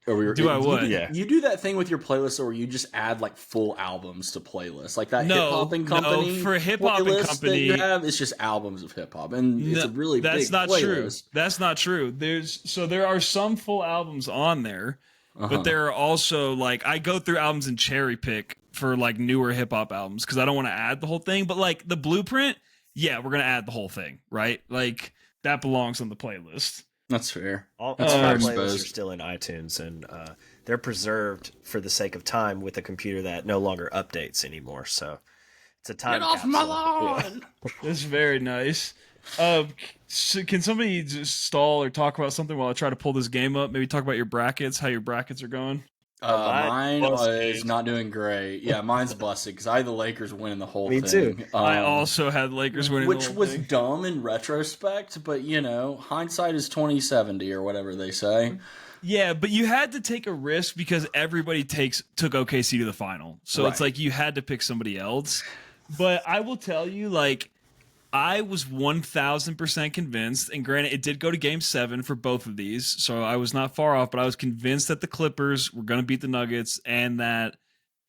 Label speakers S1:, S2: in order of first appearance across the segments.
S1: Do I what?
S2: Yeah.
S3: You do that thing with your playlist where you just add like full albums to playlists, like that Hip Hop and
S1: No,
S3: Company
S1: for Hip Hop and
S3: playlist that you
S1: Company,
S3: have. It's just albums of hip hop, and it's
S1: no,
S3: a really
S1: that's
S3: big
S1: not true.
S3: playlist.
S1: That's not true. There are some full albums on there, but
S3: Uh-huh.
S1: there are also like I go through albums and cherry pick for like newer hip hop albums because I don't want to add the whole thing. But like the Blueprint, yeah, we're gonna add the whole thing, right? Like that belongs on the playlist.
S3: That's fair.
S2: All
S3: That's
S2: my
S3: fair, I
S2: playlists
S3: suppose.
S2: are still in iTunes, and they're preserved for the sake of time with a computer that no longer updates anymore. So it's a time
S3: Get off my
S2: capsule.
S3: lawn!
S1: That's very nice. Can somebody just stall or talk about something while I try to pull this game up? Maybe talk about your brackets, how your brackets are going.
S3: Mine
S2: busted.
S3: is not doing great. Yeah, mine's busted because I had the Lakers winning the whole
S2: Me
S3: thing.
S2: too.
S1: I also had Lakers winning,
S3: which
S1: the whole
S3: was
S1: thing.
S3: dumb in retrospect, but hindsight is 20/70 or whatever they say.
S1: Yeah, but you had to take a risk because everybody took OKC to the final, so it's
S3: Right.
S1: like you had to pick somebody else. But I will tell you, like, I was 1000% convinced, and granted, it did go to Game 7 for both of these, so I was not far off. But I was convinced that the Clippers were going to beat the Nuggets and that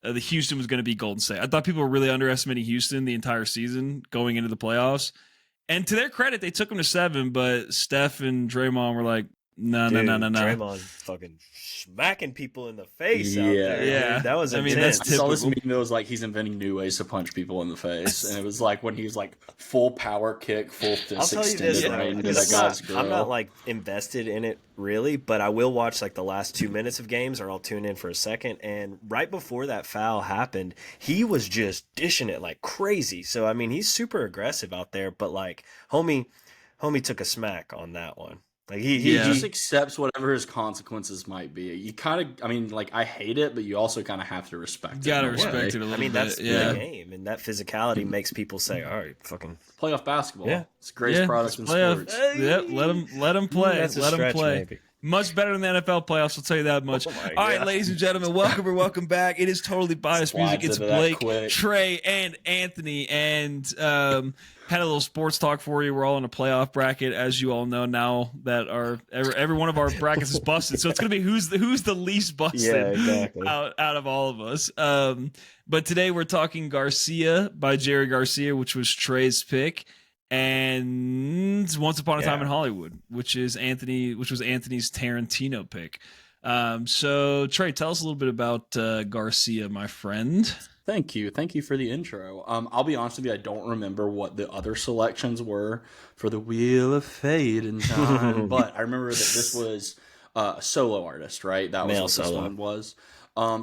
S1: the Houston was going to beat Golden State. I thought people were really underestimating Houston the entire season going into the playoffs. And to their credit, they took them to 7, but Steph and Draymond were like, no.
S2: Draymond fucking smacking people in the face out there.
S1: Yeah.
S2: Dude. That was
S1: I mean,
S2: intense.
S1: that's
S3: I saw this
S1: typical.
S3: meme that was like he's inventing new ways to punch people in the face, and it was like when he was like full power kick, full
S2: I'll
S3: fist
S2: tell you
S3: extended
S2: this,
S3: right into
S2: because
S3: that guy's grill.
S2: I'm not like invested in it really, but I will watch like the last 2 minutes of games, or I'll tune in for a second. And right before that foul happened, he was just dishing it like crazy. So I mean, he's super aggressive out there, but like homie took a smack on that one. Like
S3: He
S1: Yeah.
S3: just accepts whatever his consequences might be. You kind of, I mean, like I hate it, but you also kind of have to respect it.
S1: Gotta
S3: in a way.
S1: respect it a little
S2: I mean,
S1: bit.
S2: that's
S1: Yeah.
S2: the game, and that physicality makes people say, "All right, fucking."
S3: Playoff basketball.
S2: Yeah.
S3: It's the greatest product in
S1: Playoff.
S3: sports.
S1: Yep, let them play.
S2: That's a
S1: Let them
S2: stretch,
S1: play.
S2: maybe.
S1: Much better than the NFL playoffs, I'll tell you that much.
S2: Oh my
S1: All right,
S2: God.
S1: ladies and gentlemen, welcome back. It is totally biased
S3: Slides
S1: music. It's
S3: into that
S1: Blake,
S3: quick.
S1: Trey, and Anthony, and had a little sports talk for you. We're all in a playoff bracket, as you all know now that every one of our brackets is busted. So it's gonna be who's the least busted
S2: Yeah, exactly.
S1: out of all of us. But today we're talking Garcia by Jerry Garcia, which was Trey's pick, and Once Upon a Time
S2: Yeah.
S1: in Hollywood, which was Anthony's Tarantino pick. So Trey, tell us a little bit about Garcia, my friend.
S3: Thank you for the intro. I'll be honest with you, I don't remember what the other selections were for the Wheel of Fate and Time, but I remember that this was a solo artist, right? That was
S2: Male
S3: what this
S2: solo.
S3: one was.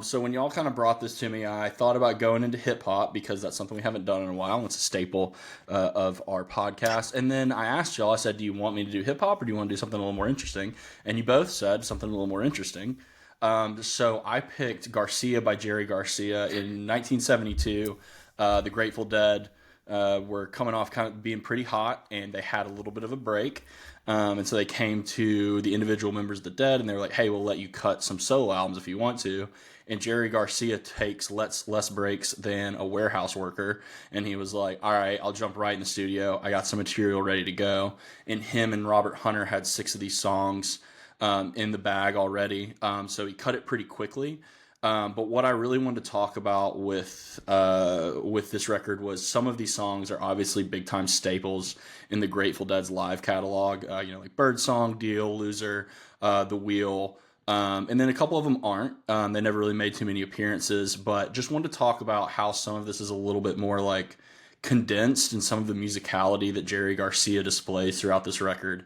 S3: So when y'all kind of brought this to me, I thought about going into hip hop because that's something we haven't done in a while. And it's a staple of our podcast. And then I asked y'all, I said, do you want me to do hip hop or do you want to do something a little more interesting? And you both said something a little more interesting. So I picked Garcia by Jerry Garcia in 1972. The Grateful Dead were coming off kind of being pretty hot, and they had a little bit of a break. And so they came to the individual members of the Dead, and they were like, hey, we'll let you cut some solo albums if you want to. And Jerry Garcia takes less breaks than a warehouse worker. And he was like, all right, I'll jump right in the studio. I got some material ready to go. And him and Robert Hunter had 6 of these songs in the bag already. So he cut it pretty quickly. But what I really wanted to talk about with this record was some of these songs are obviously big time staples in the Grateful Dead's live catalog. Like Birdsong, Deal, Loser, The Wheel. And then a couple of them aren't. They never really made too many appearances, but just wanted to talk about how some of this is a little bit more like condensed, and some of the musicality that Jerry Garcia displays throughout this record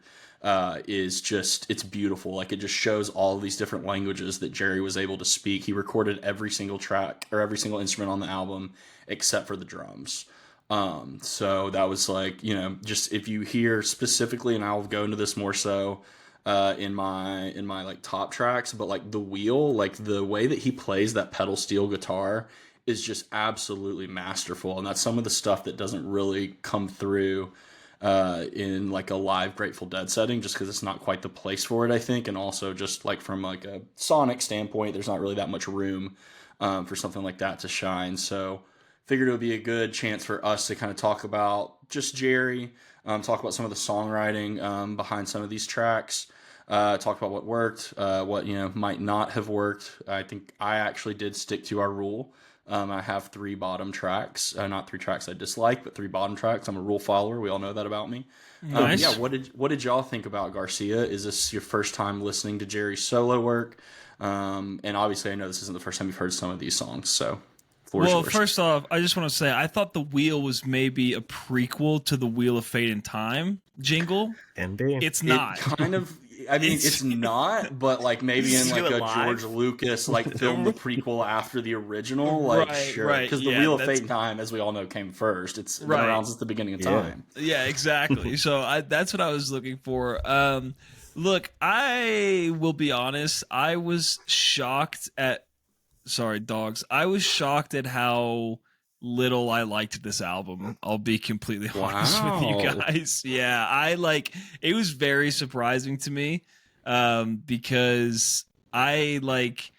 S3: is just, it's beautiful. Like, it just shows all of these different languages that Jerry was able to speak. He recorded every single track or every single instrument on the album except for the drums. So that was like, just if you hear specifically, and I'll go into this more so in my like top tracks, but like The Wheel, like the way that he plays that pedal steel guitar is just absolutely masterful. And that's some of the stuff that doesn't really come through in like a live Grateful Dead setting, just because it's not quite the place for it, I think. And also just like from like a sonic standpoint, there's not really that much room for something like that to shine. So figured it would be a good chance for us to kind of talk about just Jerry, talk about some of the songwriting behind some of these tracks. talked about what worked, what might not have worked. I think I actually did stick to our rule. I have three bottom tracks, not three tracks I dislike, but three bottom tracks. I'm a rule follower. We all know that about me. But yeah,
S1: Nice.
S3: what did y'all think about Garcia? Is this your first time listening to Jerry's solo work? And obviously, I know this isn't the first time you've heard some of these songs, so floor is
S1: Well,
S3: yours.
S1: first off, I just want to say I thought the wheel was maybe a prequel to the Wheel of Fate and Time jingle.
S2: NB.
S1: It's
S3: It
S1: not.
S3: kind of, I mean,
S1: It's
S3: it's not, but like maybe in
S2: Just do
S3: like
S2: it
S3: a
S2: live.
S3: George Lucas like film the prequel after the original, like
S1: right,
S3: sure,
S1: right.
S3: because the
S1: Yeah,
S3: Wheel of
S1: that's
S3: Fate and Time, as we all know, came first. It's been
S1: right.
S3: around since the beginning of
S2: Yeah.
S3: time.
S1: Yeah, exactly. So that's what I was looking for. Look, I will be honest. I was shocked at. Sorry, dogs. I was shocked at how little I liked this album. I'll be completely honest with you
S3: Wow.
S1: guys. Yeah, I like. It was very surprising to me, because I like.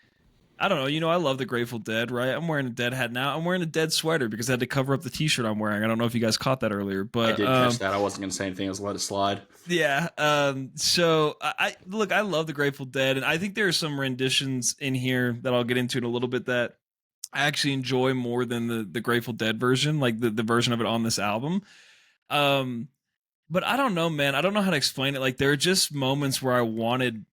S1: I don't know. I love the Grateful Dead, right? I'm wearing a Dead hat now. I'm wearing a Dead sweater because I had to cover up the T-shirt I'm wearing. I don't know if you guys caught that earlier,
S3: I
S1: but
S3: did catch that. I wasn't gonna say anything. I was let it slide.
S1: yeah. So I look. I love the Grateful Dead, and I think there are some renditions in here that I'll get into in a little bit that I actually enjoy more than the Grateful Dead version, like the version of it on this album. Um, but I don't know, man. I don't know how to explain it. Like there are just moments where I wanted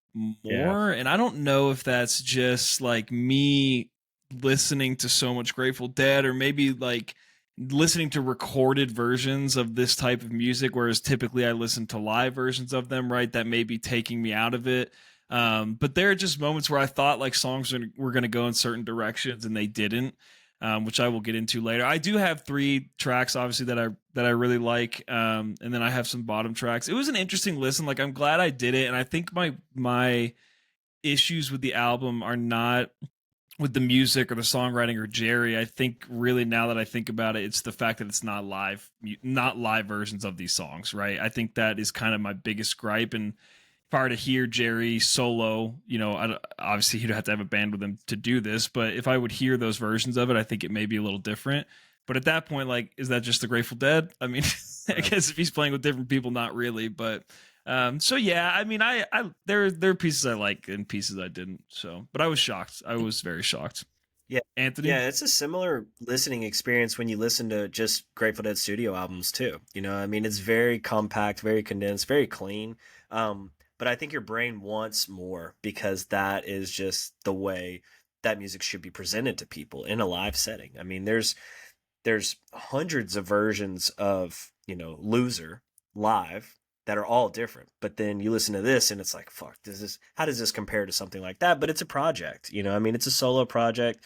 S2: Yeah.
S1: more, and I don't know if that's just like me listening to so much Grateful Dead, or maybe like listening to recorded versions of this type of music, whereas typically I listen to live versions of them, right? That may be taking me out of it. But there are just moments where I thought like songs were going to go in certain directions and they didn't, which I will get into later. I do have three tracks, obviously, that I really like, and then I have some bottom tracks. It was an interesting listen. Like I'm glad I did it, and I think my issues with the album are not with the music or the songwriting or Jerry. I think really now that I think about it, it's the fact that it's not live versions of these songs, right? I think that is kind of my biggest gripe. And if I were to hear Jerry solo, obviously he'd have to have a band with him to do this. But if I would hear those versions of it, I think it may be a little different. But at that point, like, is that just the Grateful Dead? I mean, I guess if he's playing with different people, not really. But so yeah, I mean, I there are pieces I like and pieces I didn't. So, but I was shocked. I was very shocked.
S2: Yeah.
S1: Anthony,
S2: Yeah, it's a similar listening experience when you listen to just Grateful Dead studio albums too. I mean, it's very compact, very condensed, very clean. But I think your brain wants more because that is just the way that music should be presented to people in a live setting. I mean, there's hundreds of versions of, Loser live that are all different. But then you listen to this and it's like, fuck, how does this compare to something like that? But it's a project, I mean, it's a solo project.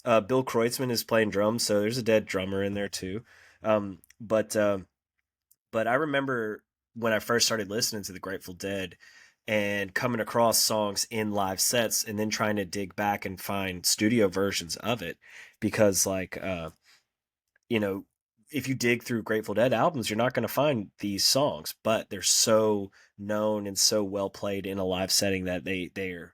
S2: Bill Kreutzmann is playing drums, so there's a Dead drummer in there too. But I remember when I first started listening to the Grateful Dead and coming across songs in live sets and then trying to dig back and find studio versions of it because you know, if you dig through Grateful Dead albums, you're not going to find these songs, but they're so known and so well played in a live setting that they're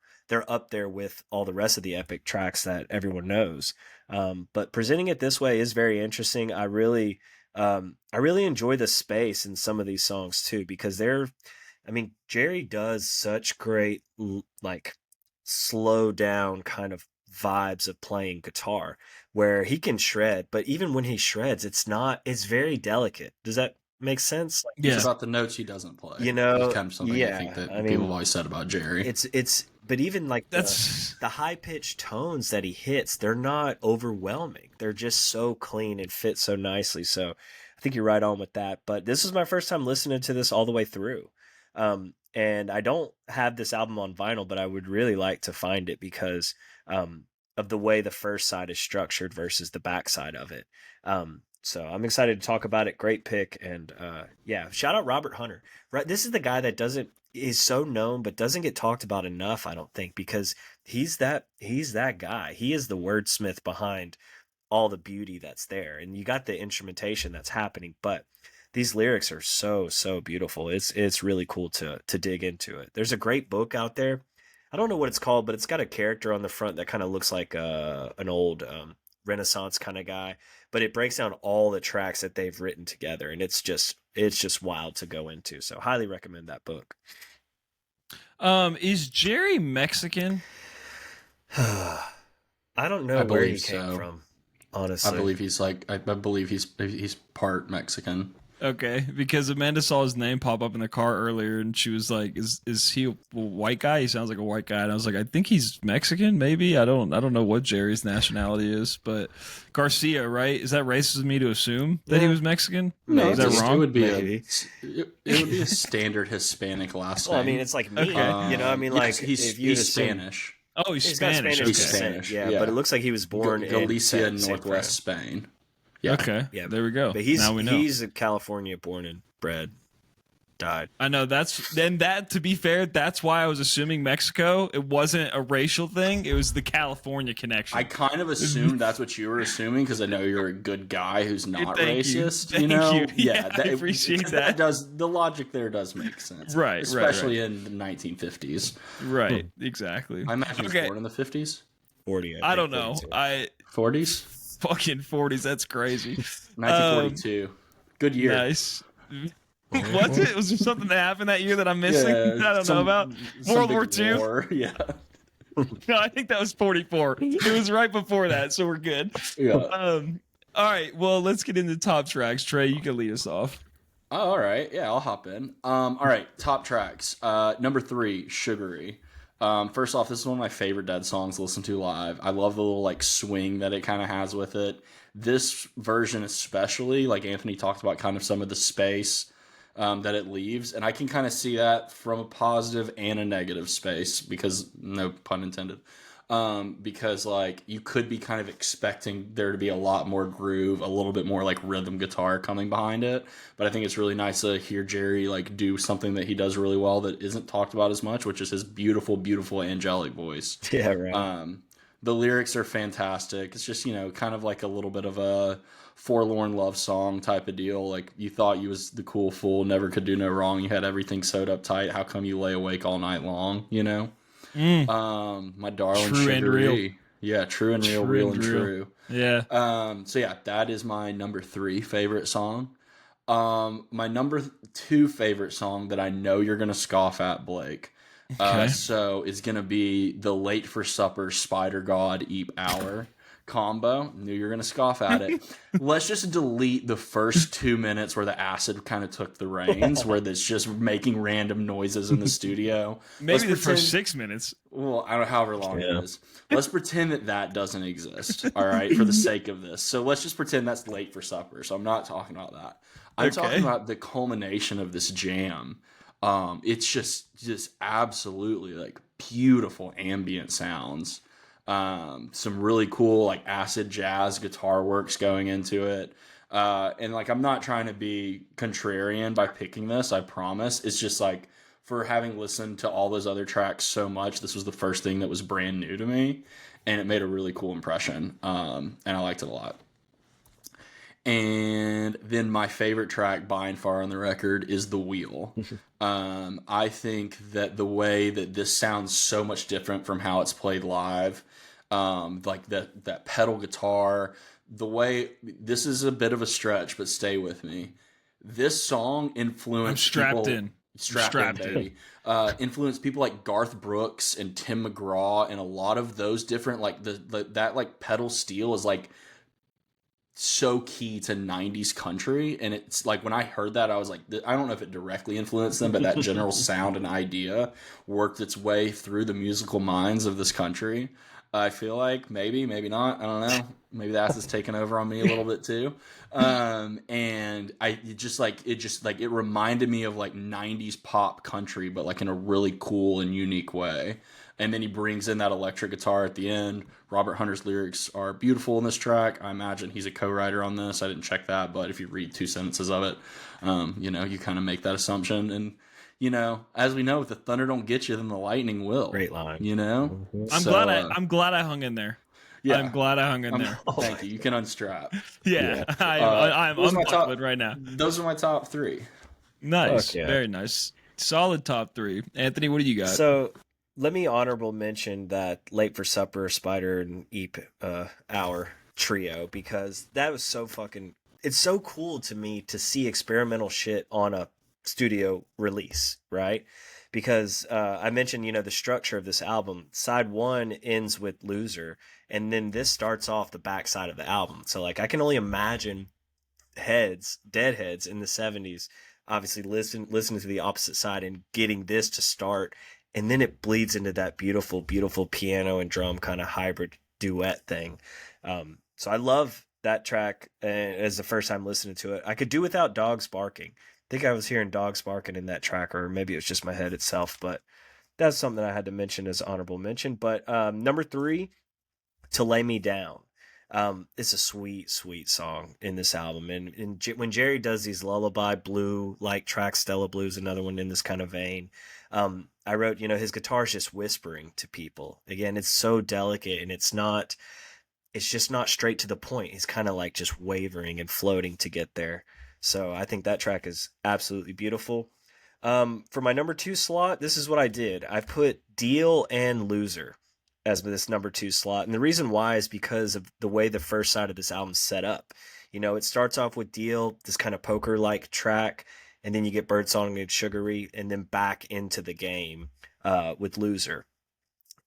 S2: up there with all the rest of the epic tracks that everyone knows. But presenting it this way is very interesting. I really enjoy the space in some of these songs too because I mean, Jerry does such great like slow down kind of vibes of playing guitar where he can shred, but even when he shreds, it's very delicate. Does that make sense? Like
S3: It's
S1: yeah,
S3: about the notes he doesn't play.
S2: you
S3: It's
S2: know,
S3: kind of something I think
S2: yeah.
S3: that
S2: I
S3: people
S2: mean,
S3: have always said about Jerry.
S2: it's but even like
S1: that's
S2: the high pitched tones that he hits, they're not overwhelming. They're just so clean and fit so nicely. So I think you're right on with that. But this was my first time listening to this all the way through. And I don't have this album on vinyl, but I would really like to find it because of the way the first side is structured versus the back side of it. So I'm excited to talk about it. Great pick. And yeah, shout out Robert Hunter. Right. This is the guy that is so known, but doesn't get talked about enough, I don't think, because he's that guy. He is the wordsmith behind all the beauty that's there. And you got the instrumentation that's happening, but these lyrics are so beautiful. It's really cool to dig into it. There's a great book out there. I don't know what it's called, but it's got a character on the front that kind of looks like an old Renaissance kind of guy. But it breaks down all the tracks that they've written together, and it's just wild to go into. So highly recommend that book.
S1: Is Jerry Mexican?
S2: I don't know where he came from, honestly.
S3: I believe he's like I believe he's part Mexican.
S1: Okay, because Amanda saw his name pop up in the car earlier, and she was like, "Is he a white guy? He sounds like a white guy." And I was like, "I think he's Mexican. Maybe I don't know what Jerry's nationality is, but Garcia, right? Is that racist of me to assume that he was Mexican?
S3: No,
S1: is that wrong?
S3: It would be
S2: Maybe.
S3: it would be a standard Hispanic last name.
S2: Well, I mean, it's like me.
S1: Okay.
S2: You know, I mean, like
S3: he's Spanish.
S1: Oh, he's
S2: got
S1: Spanish.
S2: Spanish
S1: Okay.
S3: He's
S2: descent,
S3: Spanish.
S2: yeah, but it looks like he was born in
S3: Galicia,
S2: San
S3: Northwest Spain. Yeah.
S1: Okay.
S2: Yeah.
S1: There we go.
S2: But
S1: now we know.
S2: he's a California born and bred. Died.
S1: I know to be fair, that's why I was assuming Mexico. It wasn't a racial thing. It was the California connection.
S3: I kind of assumed that's what you were assuming because I know you're a good guy who's not
S1: Thank you.
S3: racist.
S1: Thank
S3: know,
S1: you.
S3: yeah,
S1: I appreciate that.
S3: The logic there does make sense,
S1: Right,
S3: especially in the 1950s.
S1: Right, exactly.
S3: I imagine he was born in the 50s,
S2: 40.
S1: I don't know.
S3: 40s,
S1: Fucking 40s. That's crazy.
S3: 1942. Good year.
S1: Nice. Was it? Was there something that happened that year that I'm missing?
S3: Yeah,
S1: I don't know about. World War II?
S3: War. Yeah.
S1: No, I think that was 44. It was right before that, so we're good.
S3: Yeah.
S1: All right. Well, let's get into top tracks. Trey, you can lead us off.
S3: Oh, all right. Yeah, I'll hop in. All right. Top tracks. Number 3, Sugary. First off, this is one of my favorite Dead songs to listen to live. I love the little like swing that it kind of has with it. This version especially, like Anthony talked about kind of some of the space that it leaves, and I can kind of see that from a positive and a negative space because, no pun intended, because like you could be kind of expecting there to be a lot more groove, a little bit more like rhythm guitar coming behind it, but I think it's really nice to hear Jerry like do something that he does really well that isn't talked about as much, which is his beautiful angelic voice.
S2: Yeah, right.
S3: The lyrics are fantastic. It's just, kind of like a little bit of a forlorn love song type of deal. Like you thought you was the cool fool, never could do no wrong. You had everything sewed up tight. How come you lay awake all night long? My darling
S1: True and
S3: Sugar-E.
S1: real.
S3: Yeah, true and real, real and true.
S1: Yeah.
S3: So yeah, that is my number 3 favorite song. My number 2 favorite song that I know you're gonna scoff at, Blake.
S1: Okay.
S3: So it's gonna be the Late for Supper Spider God Eep Hour combo. Knew you were gonna scoff at it. Let's just delete the first 2 minutes where the acid kind of took the reins, where it's just making random noises in the studio.
S1: Maybe the first 6 minutes.
S3: Well, I don't know, however long it is. Let's pretend that doesn't exist, all right, for the sake of this. So let's just pretend that's Late for Supper. So I'm not talking about that. I'm talking about the culmination of this jam. It's just absolutely like beautiful ambient sounds. Some really cool like acid jazz guitar works going into it. And like I'm not trying to be contrarian by picking this, I promise. It's just like for having listened to all those other tracks so much, this was the first thing that was brand new to me, and it made a really cool impression. And I liked it a lot. And then my favorite track by and far on the record is The Wheel. I think that the way that this sounds so much different from how it's played live, like that pedal guitar, the way this is a bit of a stretch, but stay with me. This song influenced
S1: Strapped in,
S3: baby. Influenced people like Garth Brooks and Tim McGraw, and a lot of those different like that like pedal steel is like so key to 90s country. And it's like when I heard that, I was like, I don't know if it directly influenced them, but that general sound and idea worked its way through the musical minds of this country. I feel like maybe not, I don't know, maybe that is taken over on me a little bit too. And it reminded me of like 90s pop country, but like in a really cool and unique way. And then he brings in that electric guitar at the end. Robert Hunter's lyrics are beautiful in this track. I imagine he's a co-writer on this. I didn't check that, but if you read 2 sentences of it, you kind of make that assumption. And, as we know, if the thunder don't get you, then the lightning will.
S2: Great line.
S1: I'm glad I hung in there. Yeah, I'm glad I hung in there.
S3: Thank you. You can unstrap.
S1: Yeah. I'm unbuckled right now.
S3: Those are my top 3.
S1: Nice. Yeah. Very nice. Solid top 3. Anthony, what do you got?
S2: So let me honorable mention that Late for Supper, Spider, and Eep Hour trio, because that was so it's so cool to me to see experimental shit on a studio release, right? because I mentioned, the structure of this album. Side one ends with Loser, and then this starts off the back side of the album. So like I can only imagine deadheads in the 70s, obviously listening to the opposite side and getting this to start, and then it bleeds into that beautiful, beautiful piano and drum kind of hybrid duet thing. So I love that track as the first time listening to it. I could do without dogs barking. I think I was hearing dogs barking in that track, or maybe it was just my head itself, but that's something I had to mention as honorable mention. But number three, To Lay Me Down. It's a sweet, sweet song in this album. And when Jerry does these lullaby blue like tracks, Stella Blue's another one in this kind of vein. I wrote, his guitar's just whispering to people. Again, it's so delicate, and it's just not straight to the point. He's kind of like just wavering and floating to get there. So I think that track is absolutely beautiful. For my number two slot, this is what I did. I put Deal and Loser as this number two slot. And the reason why is because of the way the first side of this album's set up. It starts off with Deal, this kind of poker-like track, and then you get Birdsong and Sugary, and then back into the game with Loser.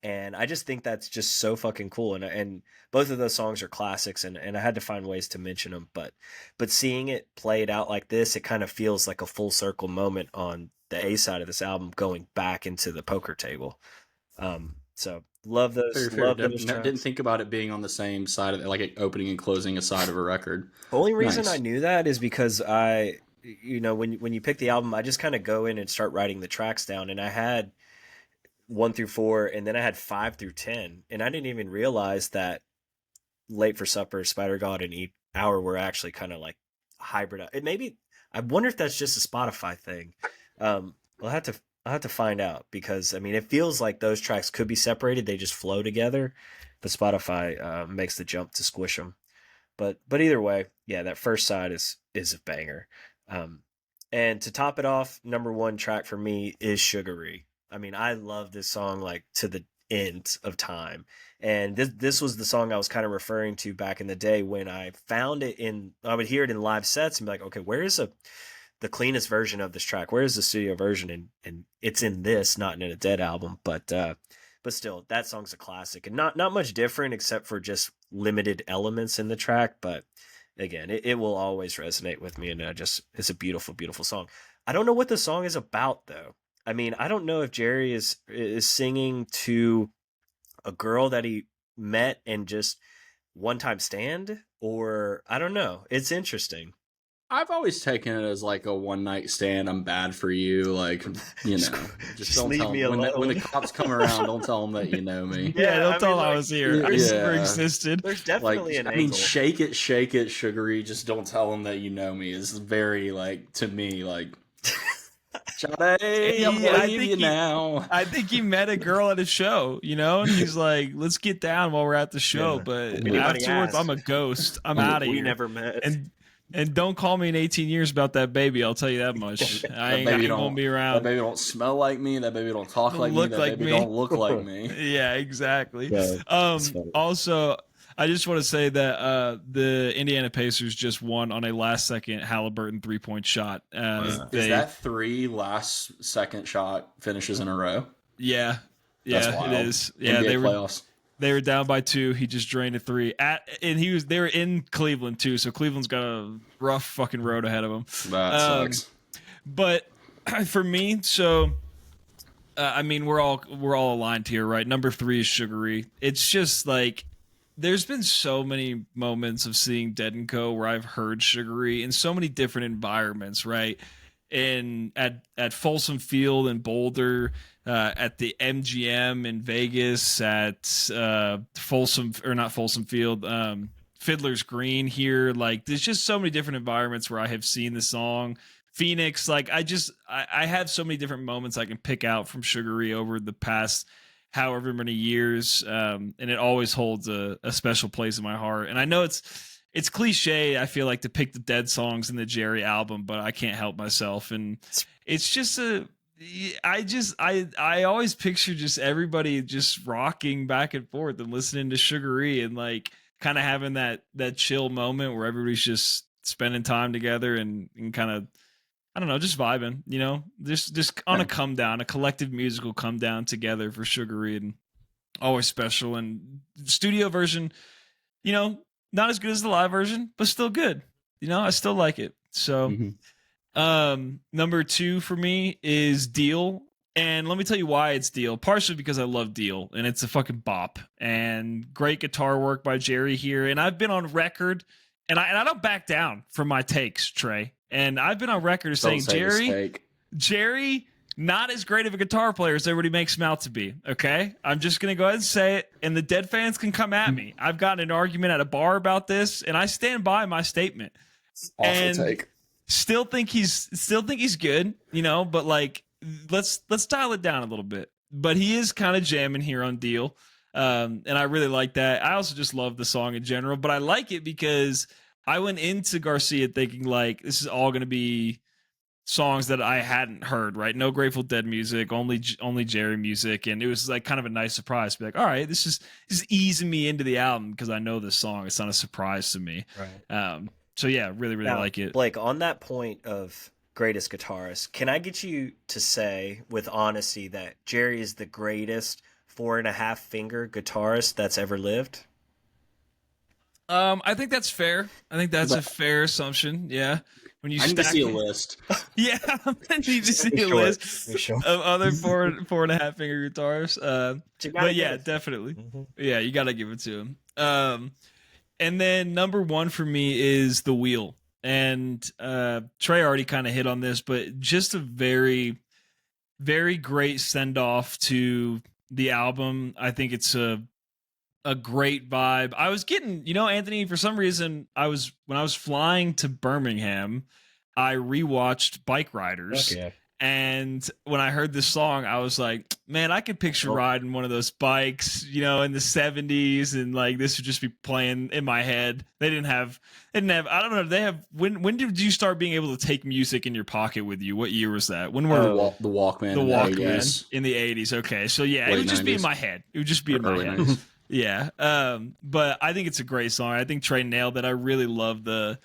S2: And I just think that's just so fucking cool. And both of those songs are classics, and I had to find ways to mention them. But seeing it played out like this, it kind of feels like a full circle moment on the A side of this album, going back into the poker table. So love those.
S3: Fair.
S2: Love those tracks.
S3: Didn't think about it being on the same side of like opening and closing a side of a record.
S2: The only reason
S3: Nice.
S2: I knew that is because when you pick the album, I just kind of go in and start writing the tracks down, and I had 1 through 4, and then I had 5 through 10, and I didn't even realize that Late for Supper, Spider God, and Eat Hour were actually kind of like hybrid. I wonder if that's just a Spotify thing. I'll have to find out, because I mean, it feels like those tracks could be separated; they just flow together. But Spotify makes the jump to squish them. But either way, yeah, that first side is a banger. And to top it off, number one track for me is Sugary. I mean, I love this song like to the end of time. And this was the song I was kind of referring to back in the day when I found it I would hear it in live sets and be like, okay, where is the cleanest version of this track? Where is the studio version? And it's in this, not in a Dead album, but still, that song's a classic, and not much different except for just limited elements in the track. But again, it will always resonate with me, and it's a beautiful, beautiful song. I don't know what the song is about though. I mean, I don't know if Jerry is singing to a girl that he met and just one time stand, or I don't know. It's interesting.
S3: I've always taken it as like a one night stand. I'm bad for you, like just don't
S2: leave
S3: tell
S2: me
S3: them.
S2: alone.
S3: When the cops come around, don't tell them that you know me.
S1: Yeah, don't
S2: I
S1: tell
S2: mean,
S1: them I
S2: like,
S1: was here. I
S3: yeah.
S1: never existed.
S2: There's definitely an
S3: I
S2: angle.
S3: mean, shake it, sugary. Just don't tell them that you know me. Is very like to me like. Hey, I'm
S1: Yeah,
S3: leaving you now.
S1: I think he met a girl at a show, and he's like, "Let's get down while we're at the show."
S2: Yeah.
S1: But
S2: Anybody
S1: afterwards,
S2: ask?
S1: I'm a ghost. I'm out of
S2: We
S1: here.
S2: never met.
S1: And don't call me in 18 years about that baby. I'll tell you that much. I ain't gonna be
S3: That
S1: around.
S3: baby don't smell like me. That baby don't talk
S1: Don't
S3: like me.
S1: look
S3: That
S1: like
S3: baby
S1: me.
S3: don't look like me.
S1: Yeah, exactly.
S2: Yeah, that's funny.
S1: Also, I just want to say that the Indiana Pacers just won on a last-second Halliburton three-point shot.
S3: Is that 3 last second shot finishes in a row?
S1: Yeah,
S3: That's
S1: yeah,
S3: wild.
S1: it is. Yeah,
S3: NBA
S1: they were.
S3: playoffs.
S1: They were down by 2. He just drained a 3. They were in Cleveland too, so Cleveland's got a rough fucking road ahead of them.
S3: That sucks.
S1: But for me, so I mean, we're all aligned here, right? Number 3 is Sugary. It's just like there's been so many moments of seeing Dead & Co. where I've heard Sugary in so many different environmts, right? At Folsom Field in Boulder, at the MGM in Vegas, at not Folsom Field, Fiddler's Green here. Like, there's just so many different environments where I have seen the song. Phoenix, like I have so many different moments I can pick out from Sugary over the past however many years, and it always holds a special place in my heart. And I know it's cliche, I feel like, to pick the Dead songs in the Jerry album, but I can't help myself. And it's just I always picture just everybody just rocking back and forth and listening to Sugary and like kind of having that chill moment where everybody's just spending time together and kind of I don't know, just vibing, you know, just on a come down, a collective musical come down together for Sugar Reed, and always special. And studio version, you know, not as good as the live version, but still good. You know, I still like it. So, number 2 for me is Deal. And let me tell you why it's Deal. Partially because I love Deal, and it's a fucking bop. And great guitar work by Jerry here. And I've been on record, and I don't back down from my takes, Trey. And I've been on record as saying Jerry, not as great of a guitar player as everybody makes him out to be. Okay, I'm just gonna go ahead and say it, and the dead fans can come at me. I've gotten an argument at a bar about this, and I stand by my statement.
S3: Awful take.
S1: Still think he's good, you know, but like let's dial it down a little bit. But he is kind of jamming here on Deal, and I really like that. I also just love the song in general, but I like it because I went into Garcia thinking like this is all going to be songs that I hadn't heard, right? No Grateful Dead music, only Jerry music, and it was like kind of a nice surprise to be like, all right, this is easing me into the album because I know this song. It's not a surprise to me.
S2: Right.
S1: So yeah, really now, like it.
S2: Blake, on that point of greatest guitarist, can I get you to say with honesty that Jerry is the greatest 4.5 finger guitarist that's ever lived?
S1: I think that's fair. I think that's a fair assumption. Yeah. When you
S3: I need to see a list.
S1: Yeah, I need to see a list of other 4.5 finger guitars. But yeah, definitely. Mm-hmm. Yeah, you got to give it to him. And then number 1 for me is The Wheel. And Trey already kind of hit on this, but just a very, very great send off to the album. I think it's a great vibe. I was getting, you know, Anthony, for some reason, when I was flying to Birmingham, I rewatched Bike Riders. Okay. And when I heard this song, I was like, man, I could picture riding one of those bikes, you know, in the 70s, and like this would just be playing in my head. They didn't have, I don't know, they have, when did you start being able to take music in your pocket with you? What year was that? When were
S3: the Walkman?
S1: The Walkman in the 80s. Okay. So yeah, it would just 90s. Be in my head. It would just be in my head. 90s. Yeah. But I think it's a great song. I think Trey nailed it. I really love the,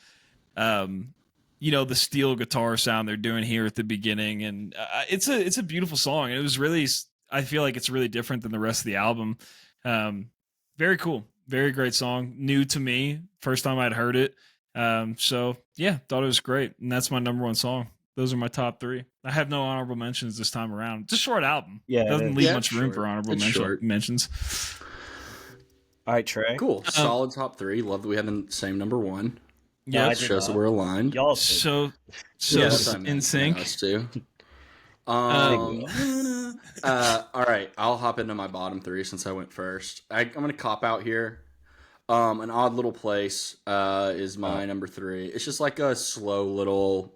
S1: you know, the steel guitar sound they're doing here at the beginning. And it's a beautiful song. It was really, I feel like it's really different than the rest of the album. Very cool. Very great song. New to me. First time I'd heard it. So yeah, thought it was great. And that's my number 1 song. Those are my top 3. I have no honorable mentions this time around. It's a short album. Yeah. Doesn't leave much room for honorable mentions.
S2: All right, Trey.
S3: Cool. Solid top 3. Love that we had the same number 1.
S1: Yeah,
S3: it shows that we're aligned.
S2: Y'all
S1: so in sync.
S3: Us too. All right, I'll hop into my bottom 3 since I went first. I'm gonna cop out here. An Odd Little Place is my number 3. It's just like a slow little,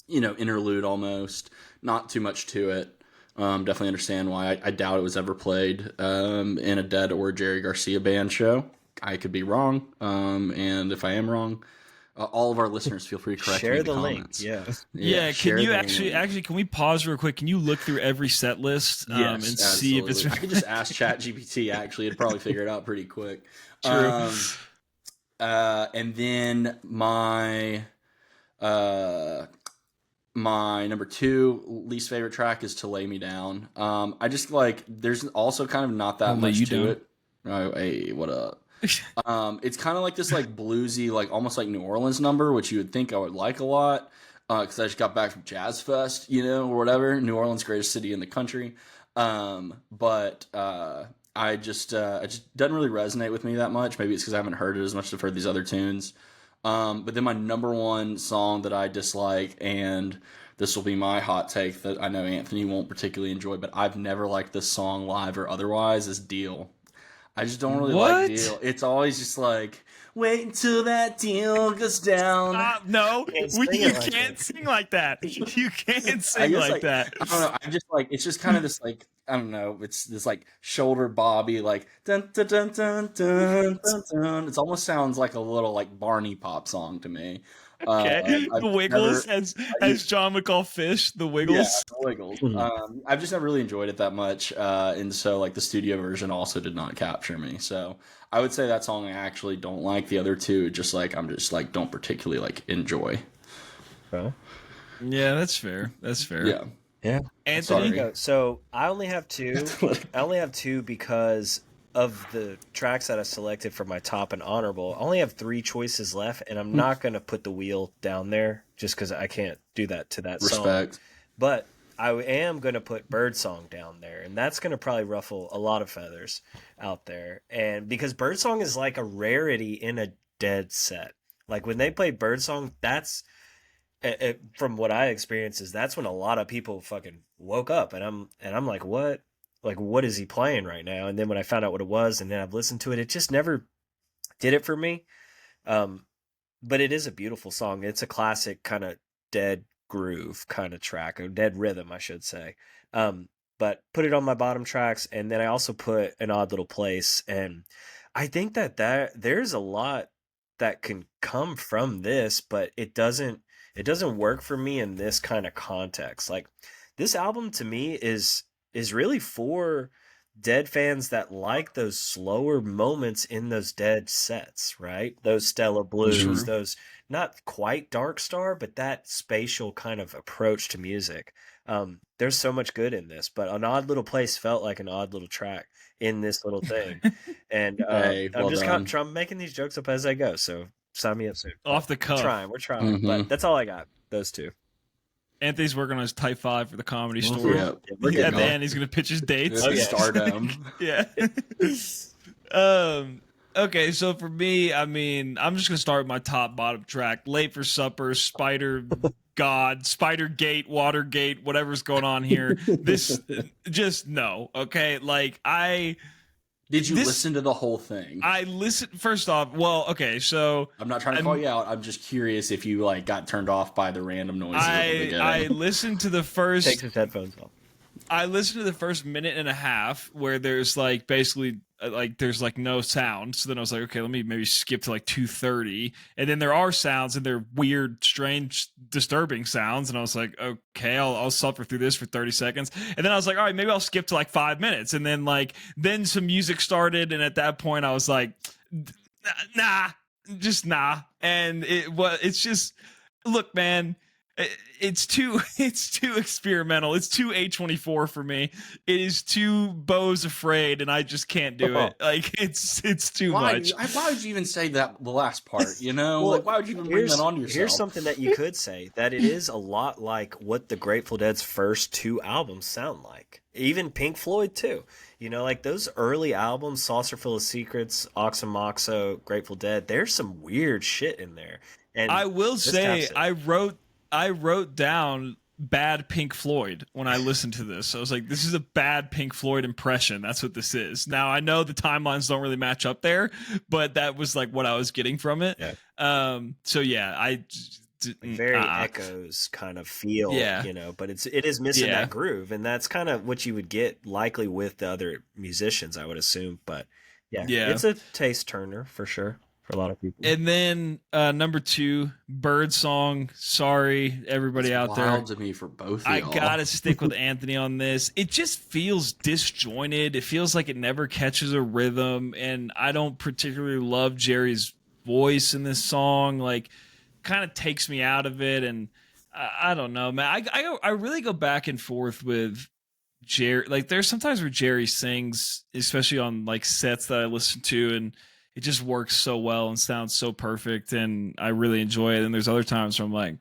S3: interlude almost. Not too much to it. Definitely understand why. I doubt it was ever played in a Dead or Jerry Garcia band show. I could be wrong, and if I am wrong, all of our listeners feel free to correct me in the comments.
S1: Yeah. Can you actually can we pause real quick? Can you look through every set list and see if it's?
S3: I could just ask ChatGPT. Actually, it'd probably figure it out pretty quick.
S1: True.
S3: And then my number 2 least favorite track is To Lay Me Down. I just like. There's also kind of not that much to it. Oh, hey, what up? It's kind of like this like bluesy, like almost like New Orleans number, which you would think I would like a lot because I just got back from Jazz Fest, you know, or whatever. New Orleans, greatest city in the country. But I just doesn't really resonate with me that much. Maybe it's because I haven't heard it as much as I've heard these other tunes. But then my number 1 song that I dislike, and this will be my hot take that I know Anthony won't particularly enjoy, but I've never liked this song live or otherwise, is Deal. I just don't really like Deal. It's always just like, wait until that deal goes down.
S1: No, you can't sing like that. You can't sing like that.
S3: I don't know. I just like, it's just kind of this like, I don't know. It's this like shoulder bobby, like dun dun dun dun dun dun dun. It almost sounds like a little like Barney pop song to me.
S1: Okay, the Wiggles, as John would call Fish, the Wiggles.
S3: Yeah, the Wiggles. I've just never really enjoyed it that much, and so like the studio version also did not capture me. So I would say that song I actually don't like. The other 2, just like I'm just like don't particularly like enjoy.
S2: So
S1: Yeah, that's fair. That's fair.
S3: Yeah.
S2: yeah.
S1: Anthony,
S3: Sorry.
S2: So I only have two. I only have two because of the tracks that I selected for my top and honorable. I only have three choices left, and I'm not gonna put the wheel down there just because I can't do that to that song.
S3: Respect.
S2: But I am gonna put Birdsong down there, and that's gonna probably ruffle a lot of feathers out there. And because Birdsong is like a rarity in a Dead set. Like when they play Birdsong, that's from what I experienced is that's when a lot of people fucking woke up, and I'm like, what? Like, what is he playing right now? And then when I found out what it was, and then I've listened to it, it just never did it for me. Um, but it is a beautiful song. It's a classic kind of Dead groove kind of track, or Dead rhythm, I should say. But put it on my bottom tracks, and then I also put An Odd Little Place, and I think that there's a lot that can come from this, but it doesn't work for me in this kind of context. Like this album to me is really for Dead fans that like those slower moments in those Dead sets, right? Those Stella Blues,
S1: True.
S2: those not quite Dark Star, but that spatial kind of approach to music. There's so much good in this, but An Odd Little Place felt like an odd little track in this little thing. And
S3: Hey, well
S2: I'm just
S3: done.
S2: I'm making these jokes up as I go, so sign me up soon.
S1: off the cuff.
S2: We're trying,
S3: Mhm.
S2: but that's all I got. Those two.
S1: Anthony's working on his type 5 for the Comedy
S2: Mhm.
S1: Store.
S3: Yeah.
S2: We're
S1: At
S2: getting
S1: the
S2: there.
S1: end, he's gonna pitch his dates.
S2: Oh, yeah.
S3: Stardom.
S1: Yeah. Okay, so for me, I mean, I'm just gonna start with my top bottom track. Late for Supper, Spider God, Spider Gate, Watergate, whatever's going on here. This just no. Okay. Like
S3: Did you
S1: This-
S3: listen to the whole thing?
S1: I listened first off, well, okay, so
S3: I'm not trying to call you out. I'm just curious if you like got turned off by the random noises at the beginning.
S1: I listened to the first
S2: Takes his headphones off.
S1: I listened to the first minute and a half where there's like basically like there's like no sound. So then I was like, okay, let me maybe skip to like 2:30, and then there are sounds and they're weird, strange, disturbing sounds. And I was like, okay, I'll suffer through this for 30 seconds. And then I was like, all right, maybe I'll skip to like 5 minutes. And then some music started, and at that point I was like, nah, just nah. And it's just look, man. It's too experimental. It's too A24 for me. It is too Beau's Afraid, and I just can't do it. Like it's too much.
S3: Why would you even say that the last part? You know,
S2: Well,
S3: like why would you even bring that on yourself?
S2: Here's something that you could say, that it is a lot like what the Grateful Dead's first two albums sound like. Even Pink Floyd too. You know, like those early albums, Saucer Full of Secrets, Oxymoxo, Grateful Dead, there's some weird shit in there. And
S1: I will
S2: this
S1: say
S2: taps it.
S1: I wrote down bad Pink Floyd when I listened to this. I was like, this is a bad Pink Floyd impression. That's what this is. Now I know the timelines don't really match up there, but that was like what I was getting from it.
S2: Yeah.
S1: So yeah,
S2: very Echoes kind of feel,
S1: Yeah.
S2: you know, but it is missing
S1: Yeah.
S2: that groove, and that's kind of what you would get likely with the other musicians, I would assume. But yeah, it's a taste turner for sure for a lot of people.
S1: And then number 2, Birdsong. Sorry, everybody
S3: It's
S1: out there.
S3: wild to me for both of
S1: I
S3: y'all.
S1: gotta stick with Anthony on this. It just feels disjointed. It feels like it never catches a rhythm, and I don't particularly love Jerry's voice in this song. Like, kind of takes me out of it, and I don't know, man. I really go back and forth with Jerry. Like, there's sometimes where Jerry sings, especially on like sets that I listen to, and it just works so well and sounds so perfect, and I really enjoy it. And there's other times where I'm like,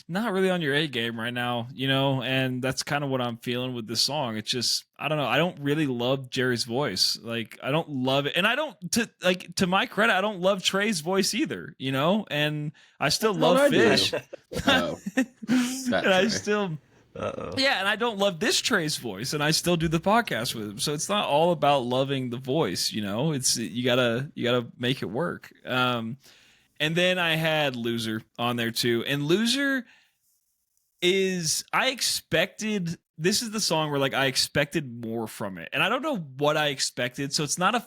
S1: not really on your A game right now, you know, and that's kind of what I'm feeling with this song. It's just, I don't know. I don't really love Jerry's voice. Like, I don't love it. And I don't, to my credit, I don't love Trey's voice either, you know, and I still love
S3: I do.
S1: Fish.
S3: Oh, that
S1: And I
S3: Trey.
S1: still,
S2: Uh-oh.
S1: yeah, and I don't love this Trey's voice, and I still do the podcast with him. So it's not all about loving the voice, you know. It's you gotta make it work. And then I had Loser on there too, and Loser is I expected. This is the song where like I expected more from it, and I don't know what I expected. So it's not a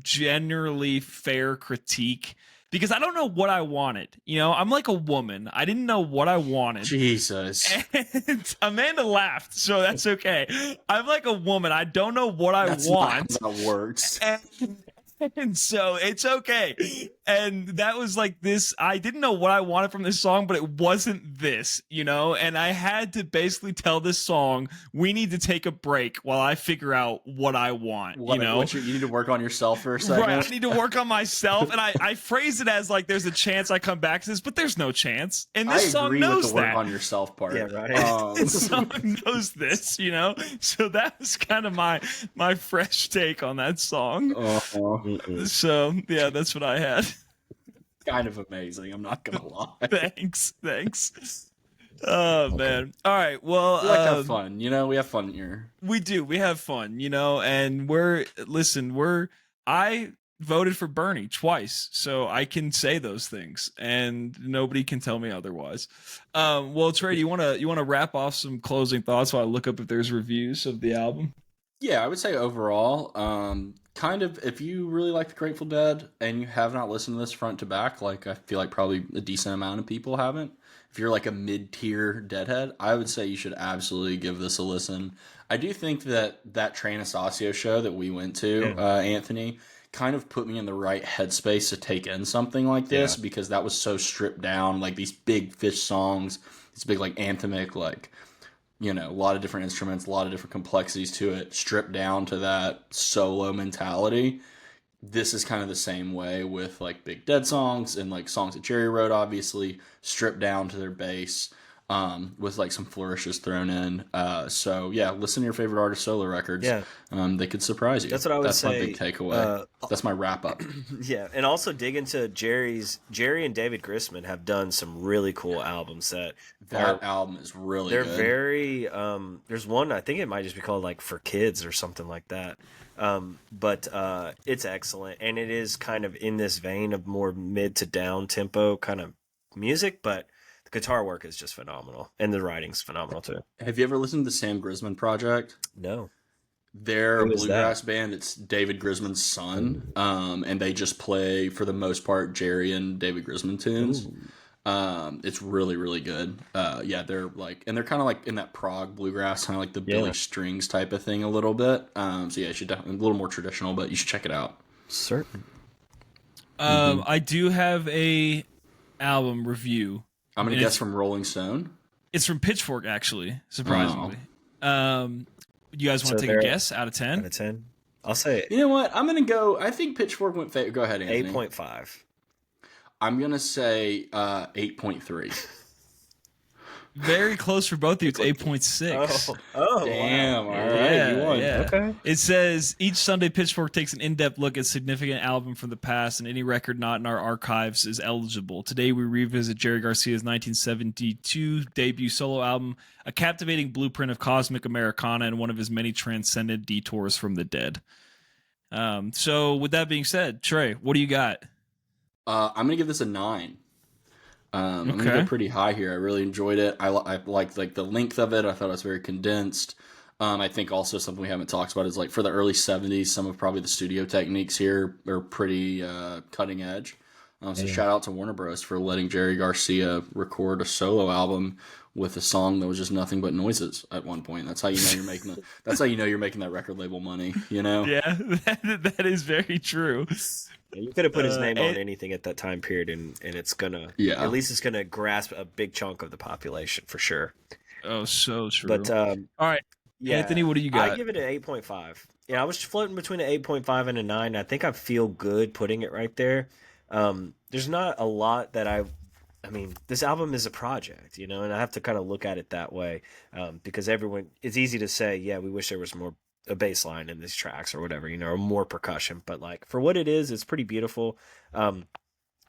S1: generally fair critique. Because I don't know what I wanted. You know, I'm like a woman. I didn't know what I wanted.
S3: Jesus.
S1: And Amanda laughed, so that's okay. I'm like a woman. I don't know what I
S3: That's
S1: want.
S3: not how that works.
S1: And so it's okay. And that was like this. I didn't know what I wanted from this song, but it wasn't this, you know? And I had to basically tell this song, we need to take a break while I figure out what I want, you know?
S3: You need to work on yourself for a second.
S1: Right, I need to work on myself. And I phrase it as like, there's a chance I come back to this, but there's no chance. And this song knows
S3: with the
S1: that.
S3: work on yourself part.
S2: Yeah, right.
S1: This song knows this, you know? So that was kind of my fresh take on that song. So yeah, that's what I had.
S3: Kind of amazing, I'm not gonna lie.
S1: Thanks. Oh man. All right. Well,
S3: we like to have fun, you know. We have fun here.
S1: We do. We have fun, you know. And I voted for Bernie twice, so I can say those things, and nobody can tell me otherwise. Well, Trey, you wanna wrap off some closing thoughts while I look up if there's reviews of the album?
S3: Yeah, I would say overall, kind of, if you really like the Grateful Dead and you have not listened to this front to back, like I feel like probably a decent amount of people haven't. If you're like a mid-tier Deadhead, I would say you should absolutely give this a listen. I do think that Trey Anastasio show that we went to, Anthony, kind of put me in the right headspace to take in something like this, because that was so stripped down, like these big Fish songs, these big like anthemic, like, you know, a lot of different instruments, a lot of different complexities to it, stripped down to that solo mentality. This is kind of the same way with like Big Dead songs and like songs that Jerry wrote, obviously stripped down to their bass, with like some flourishes thrown in. So yeah, listen to your favorite artist solo records.
S2: Yeah.
S3: They could surprise you.
S2: That's what I would say.
S3: That's my big takeaway. That's my wrap up.
S2: Yeah, and also dig into Jerry and David Grisman have done some really cool albums that
S3: album is really
S2: they're
S3: good.
S2: very there's one, I think it might just be called like For Kids or something like that. But it's excellent, and it is kind of in this vein of more mid to down tempo kind of music, but the guitar work is just phenomenal, and the writing's phenomenal too.
S3: Have you ever listened to the Sam Grisman Project?
S2: No.
S3: They're a
S2: Who is
S3: bluegrass band. It's David Grisman's son, and they just play, for the most part, Jerry and David Grisman tunes. It's really, really good. Yeah, they're like, and they're kind of like in that prog bluegrass, kind of like the Billy Strings type of thing a little bit. So yeah, you should definitely, a little more traditional, but you should check it out.
S2: Certain.
S1: I do have a album review.
S3: I'm gonna guess from Rolling Stone.
S1: It's from Pitchfork, actually, surprisingly. You guys want to take a guess out of 10?
S2: Out of 10? I'll say it.
S3: You know what? I'm gonna go. I think Pitchfork went. Go ahead, Anthony.
S2: 8.5.
S3: I'm gonna say 8.3.
S1: Very close for both of you. It's 8.6.
S2: Oh,
S3: damn!
S2: Wow.
S3: All right, you won.
S1: Yeah.
S2: Okay.
S1: It says each Sunday Pitchfork takes an in-depth look at significant album from the past, and any record not in our archives is eligible. Today we revisit Jerry Garcia's 1972 debut solo album, a captivating blueprint of cosmic Americana and one of his many transcendent detours from the dead. So with that being said, Trey, what do you got?
S3: I'm gonna give this a 9. I'm gonna go pretty high here. I really enjoyed it. I liked like the length of it. I thought it was very condensed. I think also something we haven't talked about is like for the early 70s, some of probably the studio techniques here are pretty cutting edge. So shout out to Warner Bros. For letting Jerry Garcia record a solo album with a song that was just nothing but noises at one point. That's how you know you're making that's how you know you're making that record label money. You know?
S1: Yeah, that is very true.
S2: Yeah, you could have put his name on anything at that time period, and it's gonna at least it's gonna grasp a big chunk of the population for sure.
S1: Oh, so true.
S2: But
S1: all right, Anthony, what do you got?
S2: I give it an 8.5. Yeah, I was floating between an 8.5 and a 9. I think I feel good putting it right there. There's not a lot that I mean, this album is a project, you know, and I have to kind of look at it that way, because it's easy to say, yeah, we wish there was more a bass line in these tracks or whatever, you know, or more percussion, but like for what it is, it's pretty beautiful. So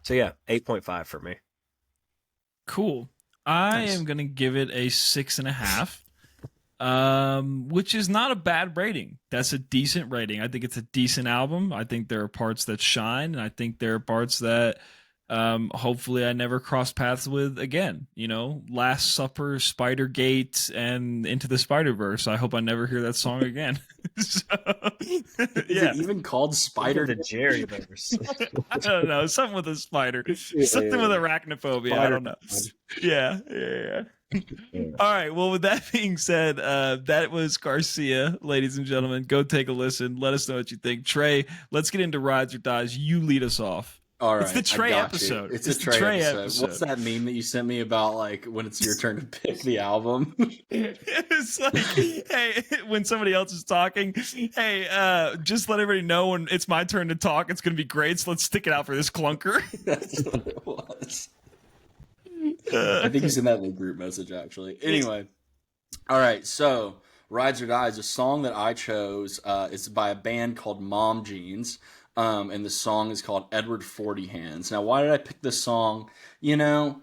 S2: yeah, 8.5 for me.
S1: Cool. I am going to give it a 6.5, which is not a bad rating. That's a decent rating. I think it's a decent album. I think there are parts that shine, and I think there are parts that hopefully I never cross paths with again. You know, Last Supper, Spider-Gate, and Into the Spider-Verse. I hope I never hear that song again.
S3: Is it even called Spider?
S2: The Jerry verse.
S1: I don't know. Something with a spider. Something with arachnophobia. I don't know. Yeah. All right. Well, with that being said, that was Garcia, ladies and gentlemen. Go take a listen. Let us know what you think. Trey, let's get into Rides or Dies. You lead us off.
S3: All right,
S1: it's the Trey
S3: I got
S1: episode.
S3: You. It's a Trey episode. What's that meme that you sent me about, like, when it's your turn to pick the album?
S1: It's like, hey, when somebody else is talking, hey, just let everybody know when it's my turn to talk. It's going to be great, so let's stick it out for this clunker.
S3: That's what it was. I think he's in that little group message, actually. Anyway, all right, so Rides or Dies, a song that I chose is by a band called Mom Jeans. And the song is called Edward 40 Hands. Now, why did I pick this song? You know,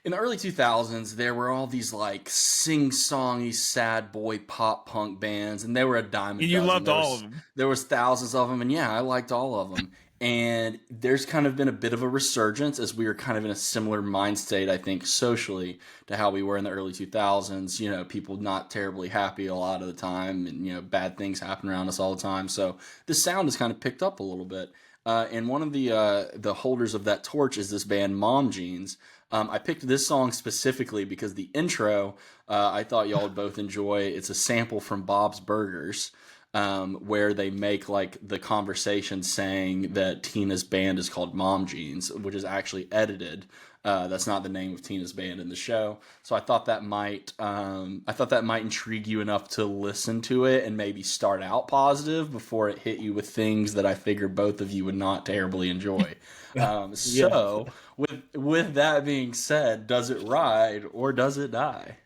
S3: in the early 2000s, there were all these like sing-songy, sad boy pop punk bands, and they were a dime a dozen.
S1: You loved all of them.
S3: There was thousands of them, and yeah, I liked all of them. And there's kind of been a bit of a resurgence as we were kind of in a similar mind state, I think, socially to how we were in the early 2000s. You know, people not terribly happy a lot of the time, and, you know, bad things happen around us all the time. So the sound has kind of picked up a little bit. And one of the holders of that torch is this band, Mom Jeans. I picked this song specifically because the intro, I thought y'all would both enjoy. It's a sample from Bob's Burgers. Where they make like the conversation saying that Tina's band is called Mom Jeans, which is actually edited. That's not the name of Tina's band in the show. So I thought that might intrigue you enough to listen to it and maybe start out positive before it hit you with things that I figured both of you would not terribly enjoy. So with that being said, does it ride or does it die?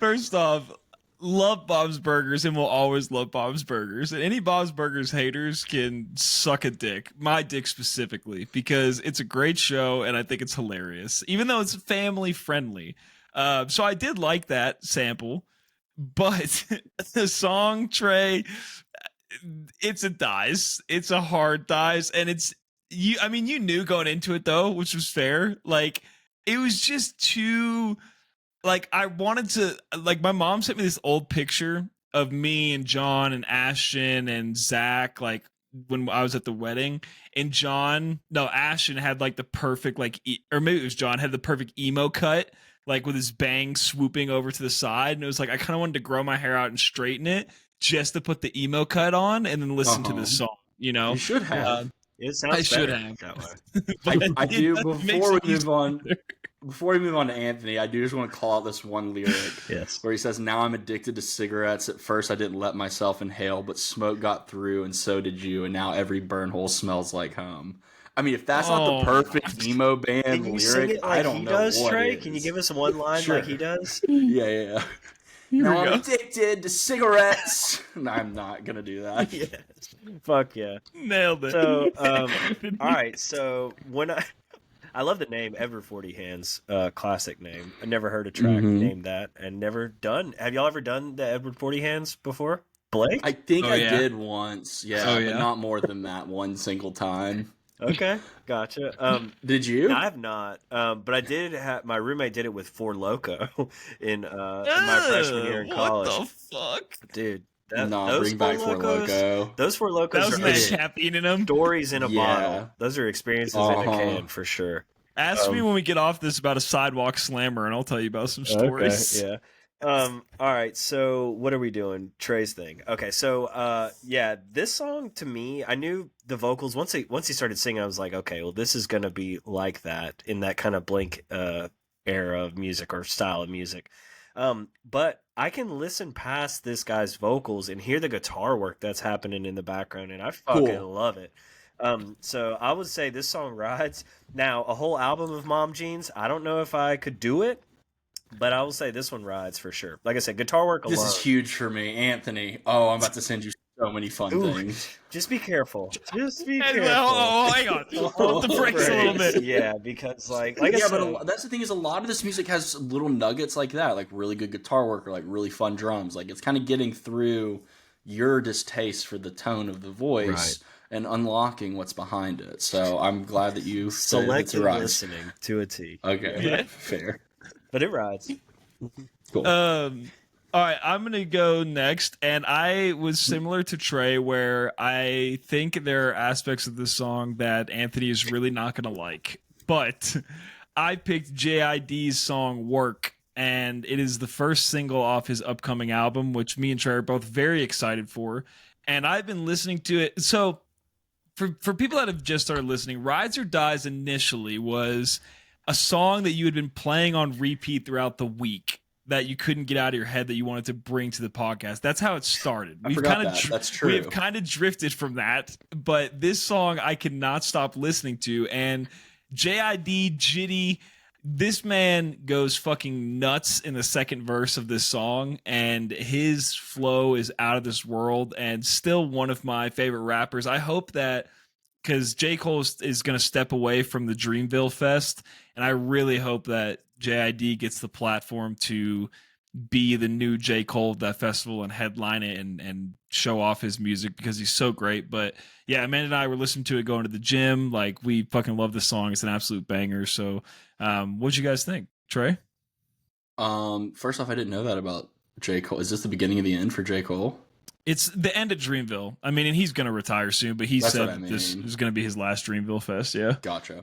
S1: First off, love Bob's Burgers and will always love Bob's Burgers. And any Bob's Burgers haters can suck a dick. My dick specifically, because it's a great show and I think it's hilarious, even though it's family friendly. So I did like that sample, but the song, Trey, it's a dies. It's a hard dies. And it's you. I mean, you knew going into it though, which was fair. Like it was just too. Like I wanted to, like my mom sent me this old picture of me and John and Ashton and Zach, like when I was at the wedding, and Ashton had like the perfect like, or maybe it was John had the perfect emo cut, like with his bangs swooping over to the side, and it was like I kind of wanted to grow my hair out and straighten it just to put the emo cut on and then listen to the song. You know,
S3: you should have.
S2: I should have that
S3: way. I do. Before we move on to Anthony, I do just want to call out this one lyric where he says, "Now I'm addicted to cigarettes. At first I didn't let myself inhale, but smoke got through and so did you, and now every burn hole smells like home." I mean, if that's not the perfect emo band
S2: Can you
S3: lyric,
S2: sing it like
S3: I don't
S2: he
S3: know
S2: does,
S3: what
S2: Trey?
S3: is.
S2: Can you give us one line like he does?
S3: Yeah. Now I'm addicted to cigarettes. No, I'm not going to do that.
S2: Yes. Fuck yeah.
S1: Nailed it.
S2: So, all right. So when I love the name Edward 40 Hands, classic name. I never heard a track named that and never done. Have y'all ever done the Edward 40 Hands before? Blake?
S3: I think I did once. Yeah, but not more than that one single time.
S2: Okay, gotcha.
S3: Did you?
S2: I have not, but I did have. My roommate did it with Four Loko in my freshman year in college.
S1: What the fuck,
S2: dude?
S3: Bring back Four Loko.
S2: Those Four Lokos
S1: that was
S2: are
S1: nice caffeine in them.
S2: Stories in a bottle. Those are experiences in a can for sure.
S1: Ask me when we get off this about a sidewalk slammer, and I'll tell you about some stories.
S2: Okay, yeah. All right. So what are we doing? Trey's thing. Okay. So this song to me, I knew the vocals once he started singing. I was like, okay, well, this is gonna be like that in that kind of Blink era of music or style of music. But I can listen past this guy's vocals and hear the guitar work that's happening in the background, and I fucking love it. So I would say this song rides. Now, a whole album of Mom Jeans, I don't know if I could do it, but I will say this one rides for sure. Like I said, guitar work alone.
S3: This is huge for me, Anthony. Oh, I'm about to send you so many fun things.
S2: Just be careful. Just be careful.
S1: Hang on. Hold the brakes a little bit.
S2: Yeah, because like I said,
S3: but that's the thing is a lot of this music has little nuggets like that, like really good guitar work or like really fun drums. Like it's kind of getting through your distaste for the tone of the voice and unlocking what's behind it. So I'm glad that you
S2: selective listening to a T.
S3: Okay, fair.
S2: But it rides.
S3: Cool.
S1: All right, I'm going to go next. And I was similar to Trey, where I think there are aspects of this song that Anthony is really not going to like. But I picked JID's song Work and it is the first single off his upcoming album, which me and Trey are both very excited for. And I've been listening to it. So for people that have just started listening, Rides or Dies initially was a song that you had been playing on repeat throughout the week that you couldn't get out of your head that you wanted to bring to the podcast. That's how it started.
S3: I forgot that. That's true.
S1: We have kind of drifted from that, but this song I cannot stop listening to. And JID Jitty, this man goes fucking nuts in the second verse of this song, and his flow is out of this world and still one of my favorite rappers. I hope that, because J. Cole is going to step away from the Dreamville Fest, and I really hope that JID gets the platform to be the new J. Cole of that festival and headline it and show off his music, because he's so great. But yeah, Amanda and I were listening to it going to the gym. Like, we fucking love this song. It's an absolute banger. So what'd you guys think, Trey?
S3: First off, I didn't know that about J. Cole. Is this the beginning of the end for J. Cole?
S1: It's the end of Dreamville. I mean, and he's going to retire soon, but he said this is going to be his last Dreamville Fest. Yeah.
S3: Gotcha.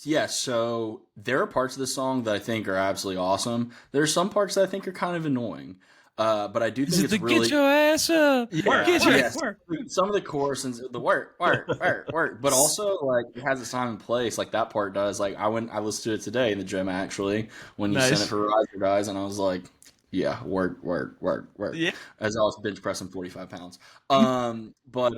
S3: Yeah, so there are parts of the song that I think are absolutely awesome. There are some parts that I think are kind of annoying. But I do think it's really...
S1: Get your ass up!
S3: Yeah,
S1: get your
S3: ass up! Some of the chorus and the work. But also, like, it has a time and place. Like, that part does. Like, I listened to it today in the gym, actually, when you sent it for Rides or Dies, and I was like... Yeah, work.
S1: Yeah.
S3: As I was bench pressing 45 pounds. But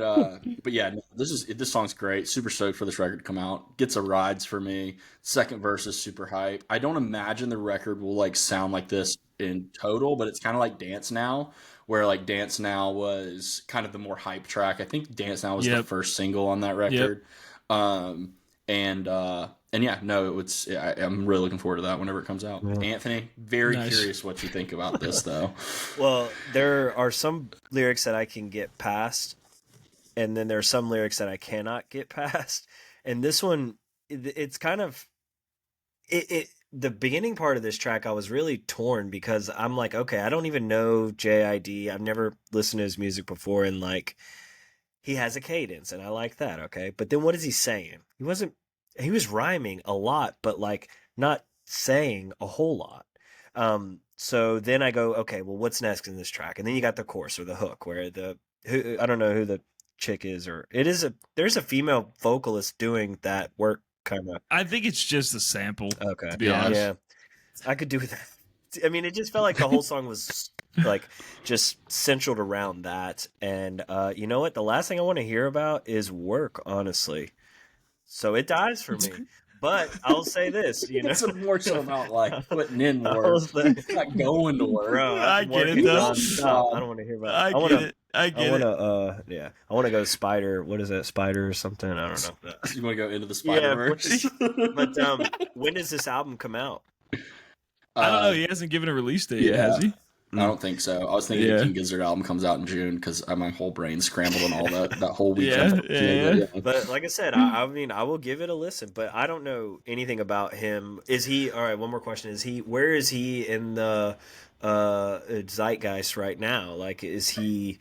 S3: yeah, no, this song's great. Super stoked for this record to come out. Gets a rides for me. Second verse is super hype. I don't imagine the record will like sound like this in total, but it's kind of like Dance Now, where like Dance Now was kind of the more hype track. I think Dance Now was the first single on that record. And yeah, no, I'm really looking forward to that whenever it comes out. Yeah. Anthony, very curious what you think about this, though.
S2: Well, there are some lyrics that I can get past, and then there are some lyrics that I cannot get past. And this one, it's kind of the beginning part of this track, I was really torn because I'm like, okay, I don't even know JID. I've never listened to his music before, and like, he has a cadence, and I like that, okay? But then what is he saying? He was rhyming a lot, but like not saying a whole lot. So then I go, okay, well, what's next in this track? And then you got the chorus or the hook where I don't know who the chick is, or there's a female vocalist doing that work kind of.
S1: I think it's just a sample.
S2: Okay.
S1: To be honest.
S2: Yeah. I could do that. I mean, it just felt like the whole song was like just centered around that. And you know what? The last thing I want to hear about is work, honestly. So it dies for me. But I'll say this, you know.
S3: It's more so about like putting in work. Not going to work.
S2: Bro,
S1: I get it though.
S2: I don't want to hear about it. I want to go Spider. What is that? Spider or something? I don't know.
S3: You want to go into the Spider-Verse?
S2: Yeah, but when does this album come out?
S1: I don't know. He hasn't given a release date yet, has he?
S3: I don't think so. I was thinking the King Gizzard album comes out in June because my whole brain scrambled on all that whole weekend.
S1: Yeah.
S2: But like I said, I mean, I will give it a listen, but I don't know anything about him. Is he, all right, one more question. Where is he in the zeitgeist right now? Like, is he...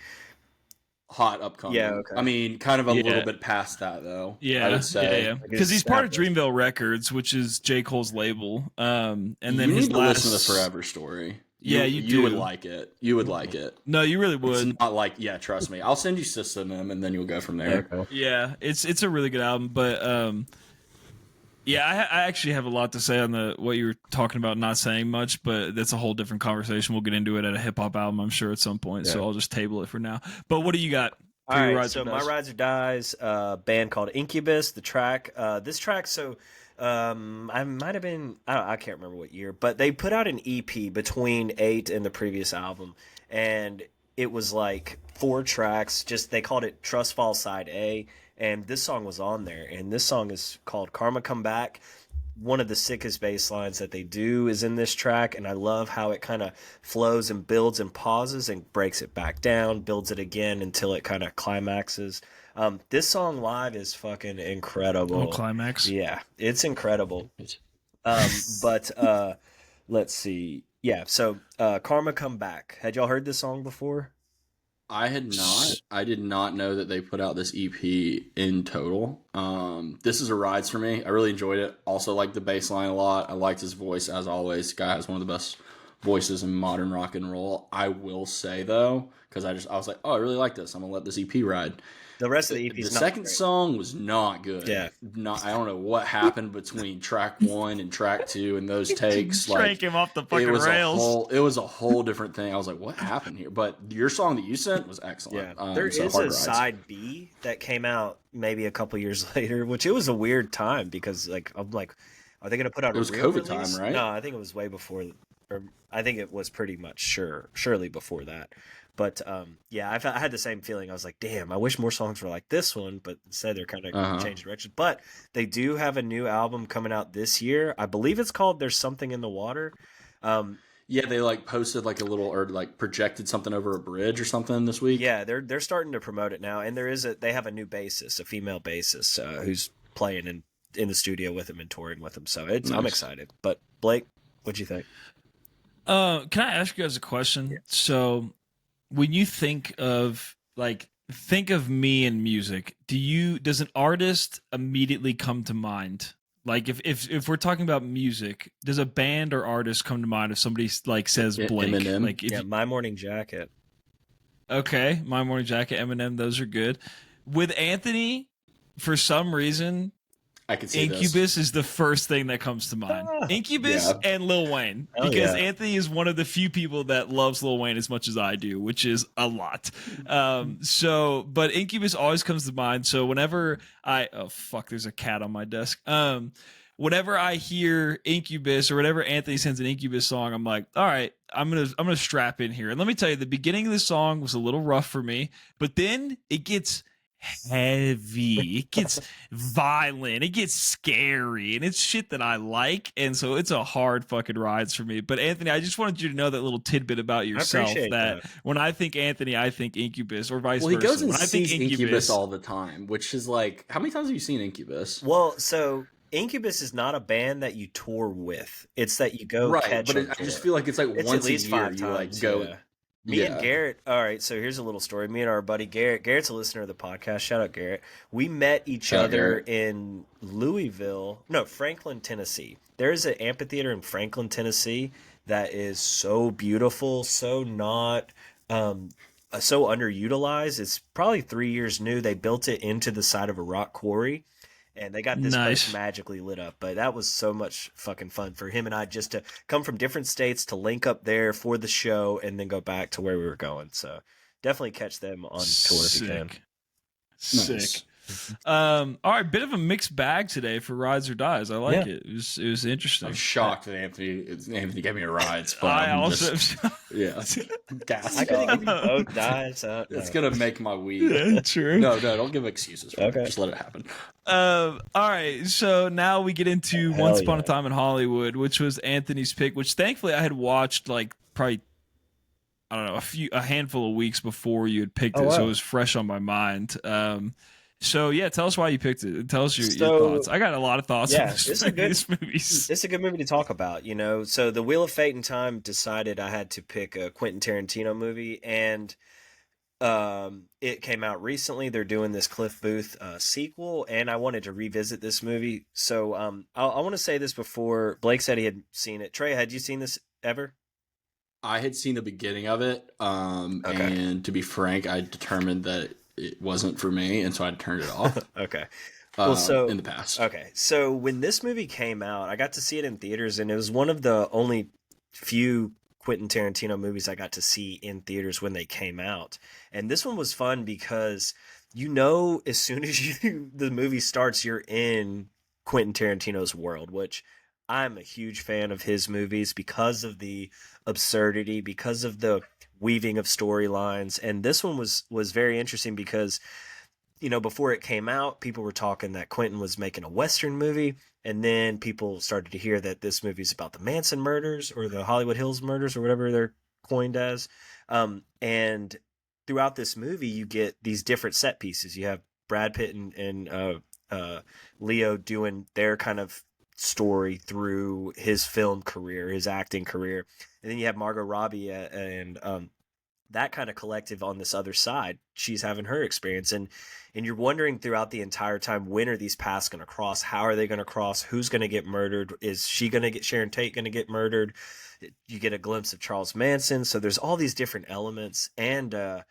S3: Hot upcoming.
S2: Yeah, okay.
S3: I mean, kind of a little bit past that, though.
S1: Yeah,
S3: I would say.
S1: Because he's part of Dreamville Records, which is J. Cole's label. And then
S3: you
S1: his
S3: need to listen to the Forever Story. You would like it. You would like it.
S1: No, you really would.
S3: It's not like, trust me. I'll send you System M, and then you'll go from there.
S2: Okay.
S1: Yeah, it's a really good album, but I actually have a lot to say on what you were talking about, not saying much, but that's a whole different conversation. We'll get into it at a hip hop album, I'm sure, at some point. Yeah. So I'll just table it for now. But what do you got?
S2: All right, so my Rides or Dies, band called Incubus. The track, this track, so. I might have been, I can't remember what year, but they put out an EP between 8 and the previous album, and it was like 4 tracks. They called it Trust Fall Side A, and this song was on there. And this song is called Karma Come Back. One of the sickest bass lines that they do is in this track, and I love how it kind of flows and builds and pauses and breaks it back down, builds it again until it kind of climaxes. This song live is fucking incredible.
S1: Oh, climax.
S2: Yeah, it's incredible. But let's see. Yeah, so Karma Come Back. Had y'all heard this song before?
S3: I did not know that they put out this EP in total. This is a rides for me. I really enjoyed it. Also liked the bass line a lot. I liked his voice as always. Guy has one of the best voices in modern rock and roll. I will say though, because I was like, oh, I really like this. I'm gonna let this EP ride.
S2: The rest of the EP
S3: The
S2: is not
S3: second
S2: great.
S3: song was not good.
S2: Yeah.
S3: I don't know what happened between track 1 and track 2 and those takes.
S1: Crank him off the fucking rails.
S3: It was a whole different thing. I was like, what happened here? But your song that you sent was excellent.
S2: Yeah. There
S3: so
S2: is
S3: Hard
S2: a
S3: Rides.
S2: side B that came out maybe a couple years later, which it was a weird time because like I'm like, are they going to put out
S3: It was
S2: a real
S3: COVID
S2: release?
S3: time, right?
S2: No, I think it was way before, or I think it was pretty much surely before that. But yeah, I had the same feeling. I was like, damn, I wish more songs were like this one, but instead they're kind of changing direction. But they do have a new album coming out this year. I believe it's called "There's Something in the Water."
S3: Yeah, they like posted like a little or like projected something over a bridge or something this week.
S2: Yeah, they're starting to promote it now, and they have a new bassist, a female bassist, who's playing in the studio with him and touring with him. So
S3: Nice.
S2: I'm excited. But Blake, what'd you think?
S1: Can I ask you guys a question?
S2: Yeah.
S1: So, when you think of me and music, does an artist immediately come to mind? Like if we're talking about music, does a band or artist come to mind if somebody like says Blake?
S3: Eminem.
S1: Like if
S2: My Morning Jacket.
S1: Okay, My Morning Jacket, Eminem, those are good. With Anthony, for some reason,
S3: I could see
S1: Incubus
S3: this.
S1: is the first thing that comes to mind. Incubus
S3: Yeah.
S1: and Lil Wayne.
S2: Oh,
S1: Because
S2: yeah.
S1: Anthony is one of the few people that loves Lil Wayne as much as I do, which is a lot. But Incubus always comes to mind. So whenever there's a cat on my desk. Whenever I hear Incubus or whenever Anthony sends an Incubus song, I'm like, all right, I'm gonna strap in here. And let me tell you, the beginning of the song was a little rough for me, but then it gets heavy, it gets violent, it gets scary, and it's shit that I like, and so it's a hard fucking rides for me. But Anthony, I just wanted you to know that little tidbit about yourself,
S2: appreciate
S1: that when I think Anthony, I think Incubus, or vice
S3: Well, he
S1: versa.
S3: goes and
S1: When I
S3: sees
S1: think
S3: Incubus all the time, which is like, how many times have you seen Incubus?
S2: Well, so Incubus is not a band that you tour with. It's that you go catch
S3: but
S2: them
S3: I just
S2: tour.
S3: feel like it's like
S2: It's
S3: once
S2: at least
S3: a year
S2: 5
S3: you
S2: times.
S3: like go.
S2: Yeah. Me and Garrett. All right, so here's a little story. Me and our buddy Garrett. Garrett's a listener of the podcast. Shout out Garrett. We met each
S3: Shout out
S2: other
S3: Garrett.
S2: in Franklin, Tennessee. There is an amphitheater in Franklin, Tennessee that is so beautiful, so not so underutilized. It's probably 3 years new. They built it into the side of a rock quarry. And they got this
S1: Nice.
S2: place magically lit up. But that was so much fucking fun for him and I just to come from different states to link up there for the show and then go back to where we were going. So definitely catch them on tour if you can.
S1: Sick. All right, bit of a mixed bag today for rides or dies. I like it. It was interesting.
S3: I'm shocked that Anthony gave me a ride. But
S1: I
S3: I'm
S1: also
S3: yeah,
S2: I couldn't give you both dies.
S3: It's gonna make my week.
S1: yeah, true.
S3: No, don't give excuses. For
S2: Okay.
S3: it. Just let it happen.
S1: All right, so now we get into
S2: Hell
S1: Once Upon
S2: yeah.
S1: a Time in Hollywood, which was Anthony's pick, which thankfully I had watched like probably I don't know a handful of weeks before you had picked it, so
S2: wow.
S1: it was fresh on my mind. So yeah, tell us why you picked it. Tell us your
S2: So-
S1: thoughts. I got a lot of thoughts
S2: Yeah,
S1: on
S2: this is a good-
S1: this movie.
S2: It's a good movie to talk about, you know. So the Wheel of Fate and Time decided I had to pick a Quentin Tarantino movie, and it came out recently. They're doing this Cliff Booth sequel, and I wanted to revisit this movie. So I want to say this before Blake said he had seen it. Trey, had you seen this ever?
S3: I had seen the beginning of it,
S2: Okay.
S3: and to be frank, I determined that it wasn't for me, and so I turned it off.
S2: Okay. Well, so
S3: in the past,
S2: Okay, so when this movie came out, I got to see it in theaters, and it was one of the only few Quentin Tarantino movies I got to see in theaters when they came out. And this one was fun because as soon as the movie starts, you're in Quentin Tarantino's world, which I'm a huge fan of his movies because of the absurdity, because of the weaving of storylines. And this one was very interesting because before it came out, people were talking that Quentin was making a Western movie. And then people started to hear that this movie is about the Manson murders or the Hollywood Hills murders or whatever they're coined as. And throughout this movie, you get these different set pieces. You have Brad Pitt and Leo doing their kind of story through his film career, his acting career. And then you have Margot Robbie and that kind of collective on this other side. She's having her experience, and you're wondering throughout the entire time, when are these paths going to cross? How are they going to cross? Who's going to get murdered? Is she going to get Sharon Tate going to get murdered? You get a glimpse of Charles Manson. So there's all these different elements, and I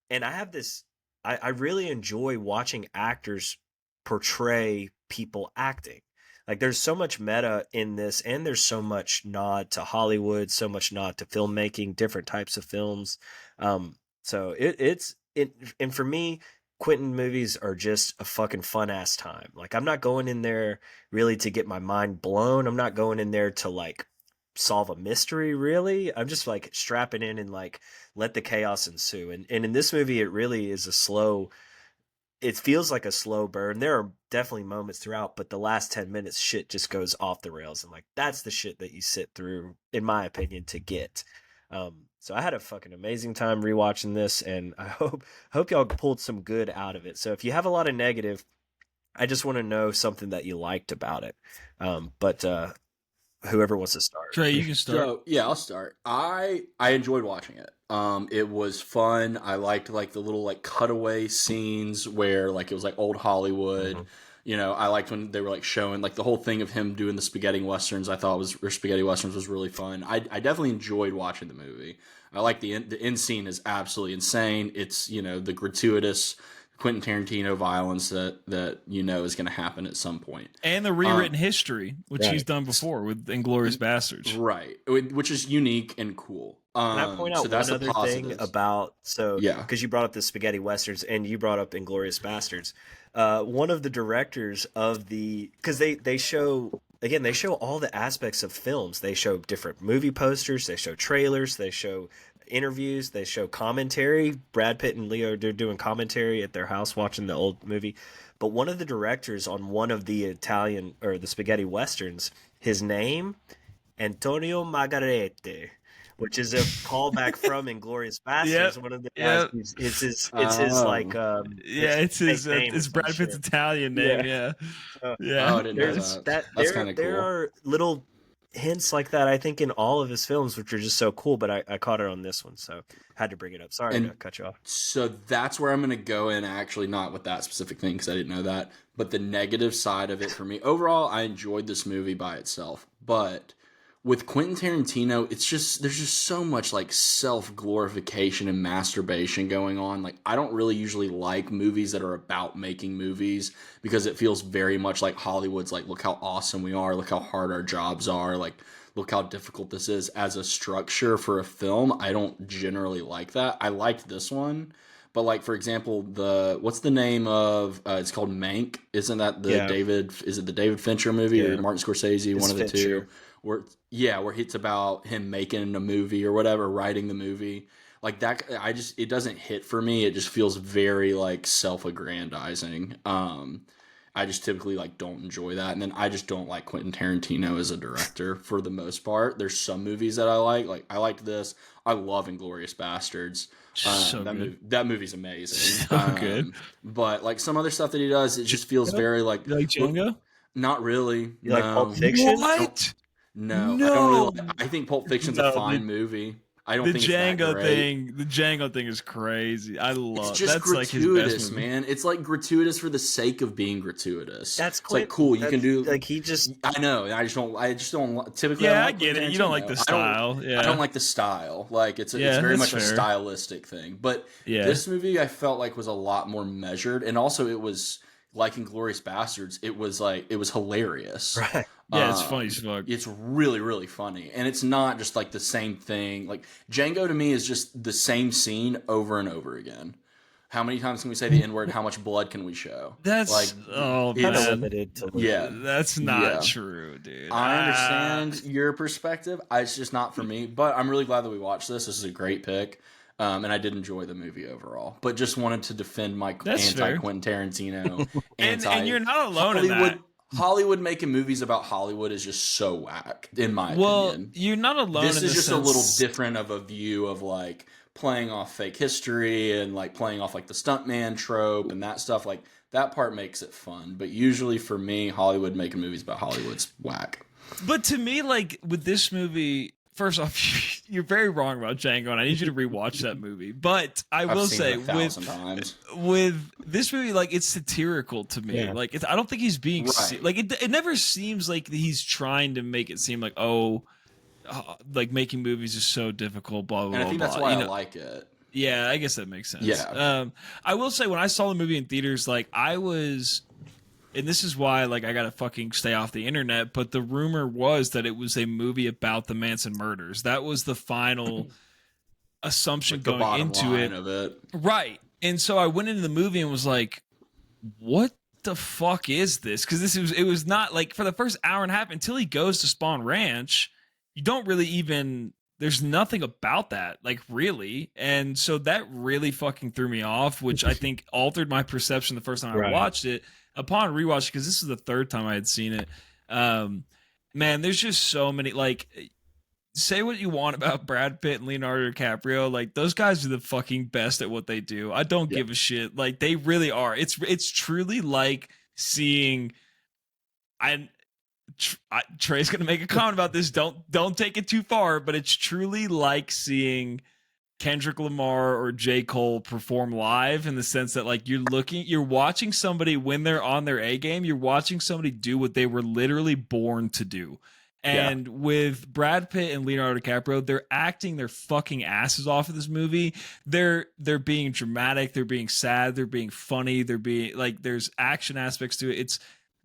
S2: have this. I really enjoy watching actors portray people acting. Like there's so much meta in this, and there's so much nod to Hollywood, so much nod to filmmaking, different types of films. So and for me, Quentin movies are just a fucking fun ass time. Like I'm not going in there really to get my mind blown. I'm not going in there to like solve a mystery really. I'm just like strapping in and like let the chaos ensue. And in this movie, it really is it feels like a slow burn. There are definitely moments throughout, but the last 10 minutes shit just goes off the rails. And like, that's the shit that you sit through, in my opinion, to get. So I had a fucking amazing time rewatching this, and I hope y'all pulled some good out of it. So if you have a lot of negative, I just want to know something that you liked about it. But whoever wants to start.
S1: Trey, you can start.
S3: So yeah, I'll start. I enjoyed watching it. It was fun. I liked like the little like cutaway scenes where like it was like old Hollywood.
S2: Mm-hmm.
S3: You know, I liked when they were like showing like the whole thing of him doing the spaghetti westerns. I thought spaghetti westerns was really fun. I definitely enjoyed watching the movie. I like the end scene is absolutely insane. It's, you know, the gratuitous Quentin Tarantino violence that you know is going to happen at some point,
S1: and the rewritten history, which
S2: right.
S1: he's done before with Inglourious Bastards,
S3: right? Which is unique and cool.
S2: Can I point out
S3: so that's
S2: one other thing
S3: positives.
S2: about
S3: Yeah,
S2: because you brought up the spaghetti westerns and you brought up Inglourious Bastards. One of the directors of because they show all the aspects of films. They show different movie posters, they show trailers, they show interviews, they show commentary. Brad Pitt and Leo, they're doing commentary at their house watching the old movie. But one of the directors on one of the Italian or the spaghetti westerns, his name, Antonio Margarete, which is a callback from Inglourious Bastards.
S1: Yep.
S2: One of the
S1: Yep.
S2: it's his like
S1: it's his
S2: name
S1: it's
S2: or some
S1: Brad Pitt's
S2: shit.
S1: Italian name. Yeah.
S2: Uh,
S1: Yeah.
S3: Oh, I didn't know
S2: there's
S3: that. That's kind of
S2: there
S3: cool.
S2: are little hints like that, I think, in all of his films, which are just so cool. But I caught it on this one, so had to bring it up. Sorry to cut you off.
S3: So that's where I'm going to go in, actually, not with that specific thing because I didn't know that, but the negative side of it for me. Overall, I enjoyed this movie by itself, but with Quentin Tarantino, there's just so much like self-glorification and masturbation going on. Like I don't really usually like movies that are about making movies because it feels very much like Hollywood's like, look how awesome we are, look how hard our jobs are, like look how difficult this is as a structure for a film. I don't generally like that. I liked this one. But like for example, what's the name of it's called Mank? Isn't that the David Fincher movie or Martin Scorsese? One of the two. Where it's about him making a movie or whatever, writing the movie. Like that, it doesn't hit for me. It just feels very like self-aggrandizing. I just typically like don't enjoy that, and then I just don't like Quentin Tarantino as a director for the most part. There's some movies that I like I liked this. I love Inglourious Bastards. That movie's amazing.
S1: So good.
S3: But like some other stuff that he does, it just feels very like
S1: Django.
S3: Not really.
S2: You like Pulp Fiction?
S1: What?
S3: No,
S1: No.
S3: I don't really. I think Pulp Fiction's a fine movie. I don't think it's that great.
S1: The Django thing is crazy. I love.
S3: It's just
S1: that's
S3: gratuitous,
S1: like his best movie.
S3: man. It's like gratuitous for the sake of being gratuitous.
S2: That's
S3: it's like cool. You can do
S2: like he just.
S3: I know. I just don't. Typically,
S1: Yeah,
S3: I,
S1: I get it. You don't like the style.
S3: I don't like the style. Like it's very much
S1: fair.
S3: a stylistic thing. But this movie, I felt like was a lot more measured, and also it was like Inglourious Bastards. It was hilarious.
S2: Right.
S1: Yeah, it's funny as fuck.
S3: It's really, really funny. And it's not just like the same thing. Like Django to me is just the same scene over and over again. How many times can we say the N-word? How much blood can we show?
S1: That's
S3: like
S2: limited to
S1: that's not true, dude.
S3: I understand your perspective. It's just not for me. But I'm really glad that we watched this. This is a great pick. And I did enjoy the movie overall, but just wanted to defend my anti-Quentin Tarantino.
S1: and you're not alone in that.
S3: Hollywood making movies about Hollywood is just so whack, in my opinion.
S1: You're not alone.
S3: This is just
S1: sense.
S3: a little different of a view of like playing off fake history and like playing off like the stuntman trope and that stuff. Like that part makes it fun, but usually for me, Hollywood making movies about Hollywood's whack.
S1: But to me, like with this movie, first off, you're very wrong about Django, and I need you to rewatch that movie. But I will say,
S3: seen it 1,000 times.
S1: with this movie, like it's satirical to me.
S2: Yeah.
S1: Like I don't think he's being
S3: Right.
S1: like it never seems like he's trying to make it seem like like making movies is so difficult. Blah blah
S3: And I think
S1: blah.
S3: that's why
S1: you
S3: I
S1: know?
S3: like it.
S1: Yeah, I guess that makes sense.
S3: Yeah.
S1: I will say when I saw the movie in theaters, like I was, and this is why like I gotta fucking stay off the internet, but the rumor was that it was a movie about the Manson murders. That was the final assumption
S3: Like the
S1: going
S3: bottom
S1: into
S3: line
S1: it.
S3: of it.
S1: Right. And so I went into the movie and was like, what the fuck is this? Because it was not like for the first hour and a half until he goes to Spawn Ranch, you don't really even there's nothing about that, like really. And so that really fucking threw me off, which I think altered my perception the first time I watched it. Upon rewatch, because this is the third time I had seen it. Man, there's just so many, like, say what you want about Brad Pitt and Leonardo DiCaprio, like those guys are the fucking best at what they do. I don't give a shit. Like they really are. It's truly like seeing Trey's gonna make a comment about this. Don't take it too far, but it's truly like seeing Kendrick Lamar or J. Cole perform live in the sense that like you're watching somebody when they're on their A game, you're watching somebody do what they were literally born to do. And with Brad Pitt and Leonardo DiCaprio, they're acting their fucking asses off of this movie. They're being dramatic, they're being sad, they're being funny, they're being like there's action aspects to it.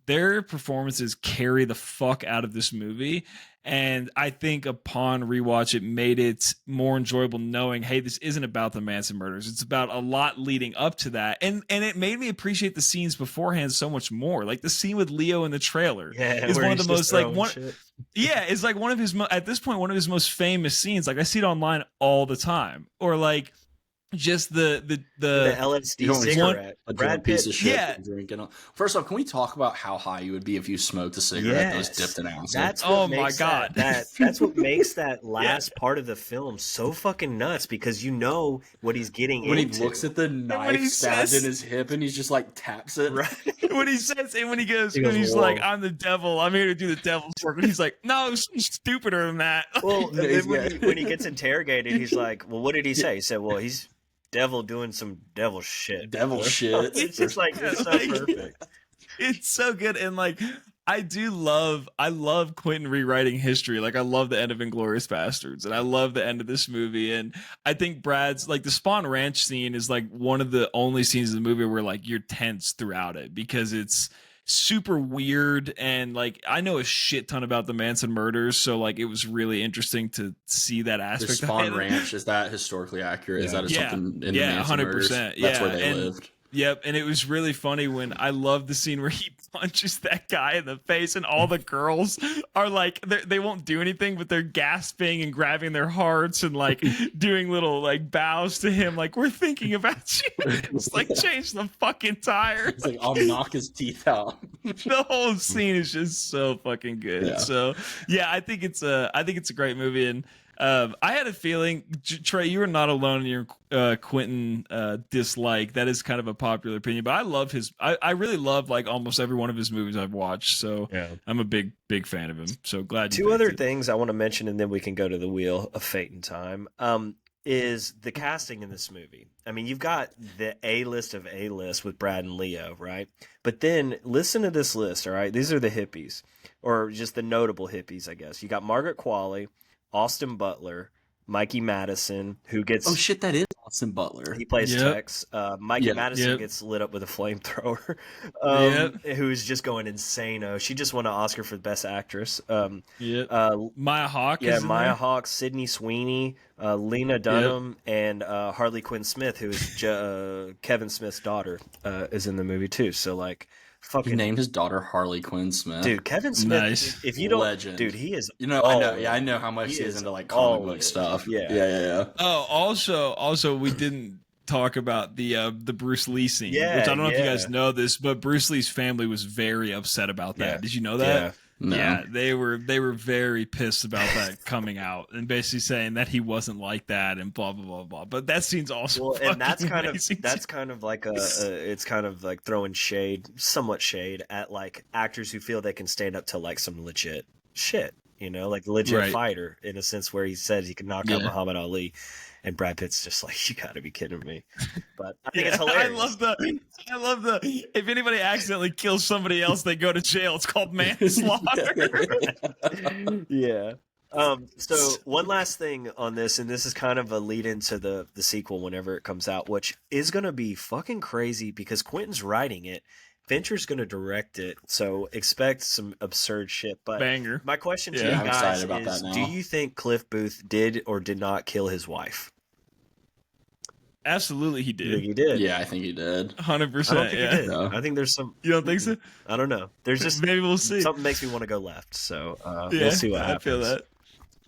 S1: Their performances carry the fuck out of this movie. And I think upon rewatch, it made it more enjoyable knowing, hey, this isn't about the Manson murders. It's about a lot leading up to that. And it made me appreciate the scenes beforehand so much more. Like the scene with Leo in the trailer is one of the most like one. Shit. Yeah, it's like one of his at this point one of his most famous scenes. Like I see it online all the time. Or like just the
S2: LSD cigarette,
S3: Brad piece of shit. Drinking. First off, can we talk about how high you would be if you smoked a cigarette that was dipped in acid?
S2: That's my god, that's what makes that last part of the film so fucking nuts because you know what he's getting
S3: when
S2: into.
S3: He looks at the knife stabbed in his hip and he's just like taps it.
S2: Right.
S1: When he says and when he's like, I'm the devil, I'm here to do the devil's work. And he's like, no, it's stupider than that.
S2: Well, and then when he gets interrogated, he's like, well, what did he say? He said, well, he's devil doing some devil shit. It's just like it's so perfect.
S1: It's so good. And like I love Quentin rewriting history. Like I love the end of Inglourious Bastards and I love the end of this movie. And I think Brad's like the Spawn Ranch scene is like one of the only scenes in the movie where like you're tense throughout it because it's super weird. And like I know a shit ton about the Manson murders, so like it was really interesting to see that aspect.
S3: The Spawn Ranch, is that historically accurate? Is that something in the Manson 100%. Murders? That's where they lived.
S1: Yep, and it was really funny when I love the scene where he punches that guy in the face, and all the girls are like, they won't do anything, but they're gasping and grabbing their hearts and like doing little like bows to him, like we're thinking about you. It's like change the fucking tire.
S3: It's like I'll knock his teeth out.
S1: The whole scene is just so fucking good. Yeah. So yeah, I think it's a great movie and. I had a feeling, Trey, you were not alone in your Quentin dislike. That is kind of a popular opinion, but I love I really love like almost every one of his movies I've watched. So I'm a big fan of him. So glad.
S2: Two other things I want to mention, and then we can go to the Wheel of Fate and Time. Is the casting in this movie. I mean, you've got the A-list of A-list with Brad and Leo, right? But then listen to this list, all right? These are the hippies, or just the notable hippies, I guess. You got Margaret Qualley, Austin Butler, Mikey Madison, who gets...
S3: Oh, shit, that is Austin Butler.
S2: He plays Tex. Mikey Madison gets lit up with a flamethrower, who's just going insane. She just won an Oscar for Best Actress.
S1: Maya Hawke.
S2: Yeah, Maya Hawke, Sydney Sweeney, Lena Dunham, and Harley Quinn Smith, who is Kevin Smith's daughter, is in the movie too. So, like...
S3: He named his daughter Harley Quinn Smith.
S2: Dude, Kevin Smith.
S1: Nice.
S2: If you don't,
S3: legend.
S2: Dude, he is.
S3: You know, I know. Yeah, I know how much he is into like comic book stuff. Yeah.
S1: Oh, also, we didn't talk about the Bruce Lee scene, which I don't know if you guys know this, but Bruce Lee's family was very upset about that. Yeah. Did you know that?
S2: Yeah.
S3: No.
S1: Yeah, they were very pissed about that coming out and basically saying that he wasn't like that and blah blah blah blah. But that scene's also
S2: and that's kind of like it's kind of like throwing somewhat shade at like actors who feel they can stand up to like some legit shit. like legit
S1: Right.
S2: fighter in a sense where he said he could knock out
S1: Yeah.
S2: Muhammad Ali, and Brad Pitt's just like, you got to be kidding me. But I think it's
S1: I
S2: hilarious.
S1: love the. If anybody accidentally kills somebody else, they go to jail. It's called manslaughter.
S2: Yeah. So one last thing on this, and this is kind of a lead into the sequel whenever it comes out, which is going to be fucking crazy because Quentin's writing it. Fincher's going to direct it, so expect some absurd shit. But
S1: Banger.
S2: my question to
S1: Yeah.
S2: you
S3: I'm
S2: guys
S3: excited about
S2: is,
S3: that now.
S2: do you think Cliff Booth did or did not kill his wife?
S1: Absolutely, he
S2: You think
S1: did.
S2: he did?
S3: Yeah, I think he did.
S1: 100%.
S2: I don't think
S1: Yeah.
S2: he did.
S3: No.
S2: I think there's some...
S1: You don't think so?
S2: I don't know. There's just...
S1: Maybe we'll see.
S2: Something makes me want to go left, so
S1: Yeah,
S2: we'll see what happens.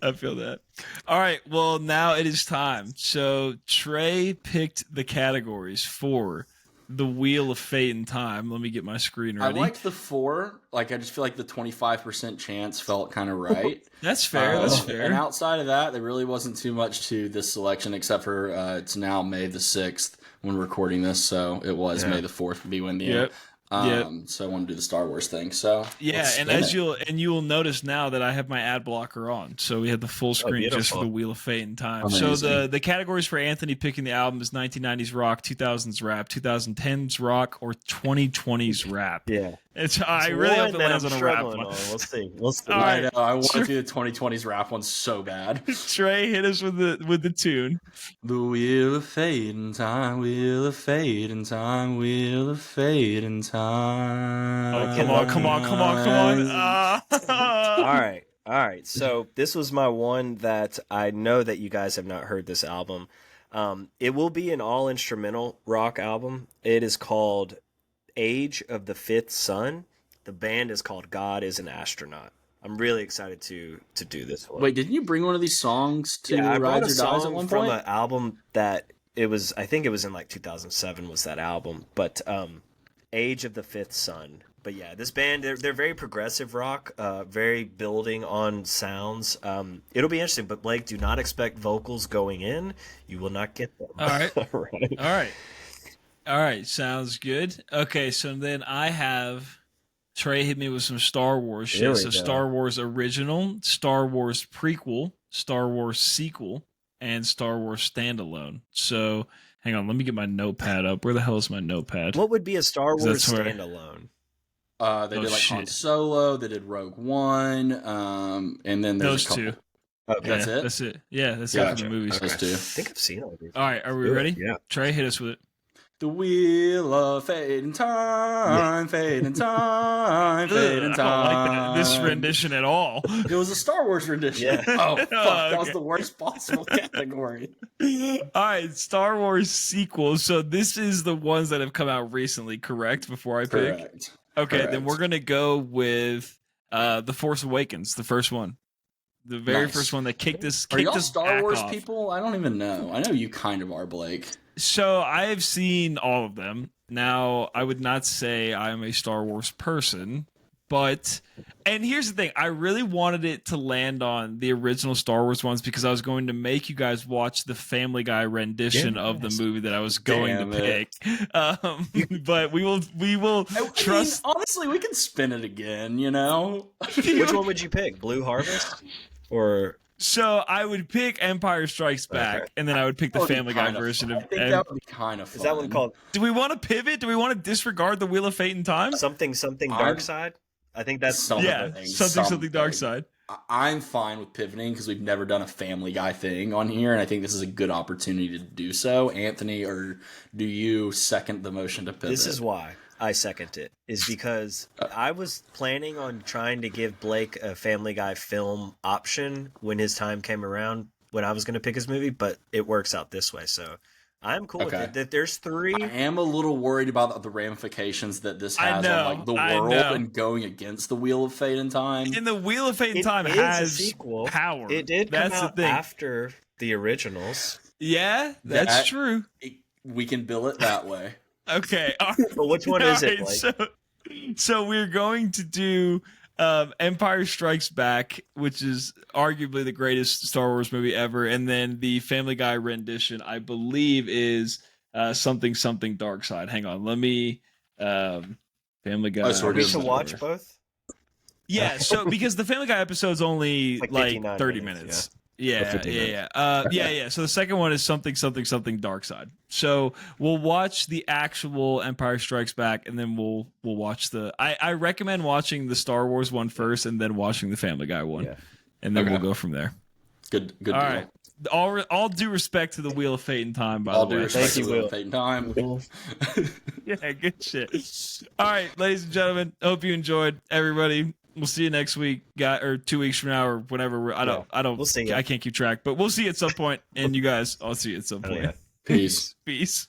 S1: I feel that. All right. Well, now it is time. So Trey picked the categories for the Wheel of Fate and Time. Let me get my screen
S3: I
S1: ready.
S3: liked the 4. Like, I just feel like the 25% chance felt kind of right.
S1: That's fair. That's fair.
S3: And outside of that, there really wasn't too much to this selection, except for it's now May the 6th when we're recording this, so it was May the 4th would be when the
S1: Yep. Yep.
S3: So I want to do the Star Wars thing. So
S1: Yeah,
S3: let's
S1: and
S3: spin
S1: as
S3: it.
S1: you'll notice now that I have my ad blocker on, so we have the full screen just for
S2: beautiful.
S1: the Wheel of Fate and Time.
S3: Amazing.
S1: So the categories for Anthony picking the album is 1990s rock, 2000s rap, 2010s rock, or 2020s rap.
S2: Yeah.
S1: I really hope it
S2: that
S1: lands
S2: I'm
S1: on a rap
S2: struggling
S1: one.
S2: on. We'll see. We'll see.
S1: All
S3: I
S1: right.
S3: know I want to do the 2020s rap one so bad.
S1: Trey, hit us with the tune.
S3: The wheel of fate and time, wheel of fate and time, wheel of fate and time.
S1: Oh, come on.
S2: All right. So this was my one that I know that you guys have not heard this album. It will be an all instrumental rock album. It is called Age of the Fifth Sun. The band is called God is an Astronaut. I'm really excited to do this one.
S3: Wait, didn't you bring one of these songs to
S2: I brought
S3: Rides
S2: a
S3: or Dies at
S2: song
S3: one
S2: from
S3: point?
S2: an album that it was. I think it was in like 2007 was that album. But Age of the Fifth Sun. But yeah, this band they're very progressive rock, very building on sounds. It'll be interesting. But Blake, do not expect vocals going in. You will not get them.
S1: All right.
S2: Right.
S1: All right. Sounds good. Okay, so then I have Trey hit me with some Star Wars
S2: Here
S1: shit.
S2: we
S1: So
S2: go.
S1: Star Wars original, Star Wars prequel, Star Wars sequel, and Star Wars standalone. So hang on, let me get my notepad up. Where the hell is my notepad?
S2: What would be a Star Wars
S1: That's where-
S2: standalone?
S3: They did like Han
S1: shit.
S3: Solo, they did Rogue One, and then there's
S1: Those
S3: a couple.
S1: two.
S2: Okay.
S3: That's it?
S1: That's it. Yeah, that's it for
S3: Gotcha.
S1: the movies.
S3: Those two.
S2: I think I've seen all these.
S1: All right, are we
S2: Good.
S1: ready?
S2: Yeah.
S1: Trey, hit us with it.
S3: The wheel of fate and time, fate and time, fate and
S1: I don't like
S3: time.
S1: this rendition at all.
S3: It was a Star Wars rendition.
S2: Yeah.
S3: Oh, fuck. That was
S1: Okay.
S3: the worst possible category.
S1: All right, Star Wars sequel. So this is the ones that have come out recently, correct? Before I pick.
S3: Correct.
S1: Okay, then
S3: Correct.
S1: we're gonna go with The Force Awakens, the first one, the very
S3: Nice.
S1: first one that kicked this.
S3: Are
S1: Kicked
S3: y'all
S1: this
S3: Star
S1: back
S3: Wars
S1: off.
S3: people? I don't even know. I know you kind of are, Blake.
S1: So I have seen all of them. Now I would not say I'm a Star Wars person, but and here's the thing: I really wanted it to land on the original Star Wars ones because I was going to make you guys watch the Family Guy rendition of the
S2: Yes.
S1: movie that I was going
S3: Damn
S1: to
S3: it.
S1: pick. But we will trust.
S3: I mean, honestly, we can spin it again, you know?
S2: Which one would you pick? Blue Harvest or
S1: So I would pick Empire Strikes Back,
S2: Okay.
S1: and then I would pick the
S3: That would be
S1: Family Guy
S3: kinda
S1: version
S3: fun.
S1: of.
S3: I think
S1: and-
S3: that would be kind of fun.
S2: is that one called
S1: do we want to pivot? Do we want to disregard the Wheel of Fate and Time?
S2: something
S3: I'm-
S2: Dark Side? I think that's
S3: Something.
S1: Yeah, something Dark Side.
S3: I'm fine with pivoting because we've never done a Family Guy thing on here, and I think this is a good opportunity to do so. Anthony, or do you second the motion to pivot?
S2: This is why I second it. Is because I was planning on trying to give Blake a Family Guy film option when his time came around when I was going to pick his movie, but it works out this way. So I'm cool with
S3: Okay.
S2: it. That there's three.
S3: I am a little worried about the ramifications that this
S1: I
S3: has
S1: know,
S3: on like the
S1: I
S3: world
S1: know.
S3: and going against the Wheel of Fate and Time.
S1: And the Wheel of Fate and
S2: It
S1: Time
S2: is a
S1: has
S2: sequel.
S1: power.
S2: It did come
S1: That's
S2: out
S1: the thing.
S2: after the originals.
S1: Yeah, that's
S3: That-
S1: true.
S3: We can bill it that way.
S1: Okay. All
S2: But which one is it,
S1: right,
S2: Blake?
S1: so we're going to do Empire Strikes Back, which is arguably the greatest Star Wars movie ever, and then the Family Guy rendition, I believe, is something Dark Side. Hang on, let me Family Guy.
S3: Oh, so we're
S2: Are we
S3: doing
S2: to
S3: both.
S2: watch both?
S1: Yeah, so because the Family Guy episode's only
S2: Like
S1: like
S2: 59
S1: 30
S2: minutes,
S1: minutes.
S4: Or 50 minutes.
S1: Yeah. So the second one is something Dark Side. So we'll watch the actual Empire Strikes Back, and then we'll watch the. I recommend watching the Star Wars one first, and then watching the Family Guy one,
S4: Yeah.
S1: and then
S3: Okay.
S1: we'll go from there.
S3: Good
S1: All
S3: deal.
S1: right. All due respect to the Wheel of Fate and Time, by
S3: All
S1: the
S3: due
S1: way.
S3: respect
S4: Thank
S3: to
S4: you,
S3: Will
S4: Will.
S3: Fate and Time.
S1: Yeah, good shit. All right, ladies and gentlemen, hope you enjoyed. Everybody, we'll see you next week, or 2 weeks from now, or whenever. I don't.
S2: We'll see ya.
S1: I can't keep track, but we'll see you at some point. And you guys, I'll see you at some
S2: Oh,
S1: point.
S2: yeah.
S3: Peace.
S1: Peace.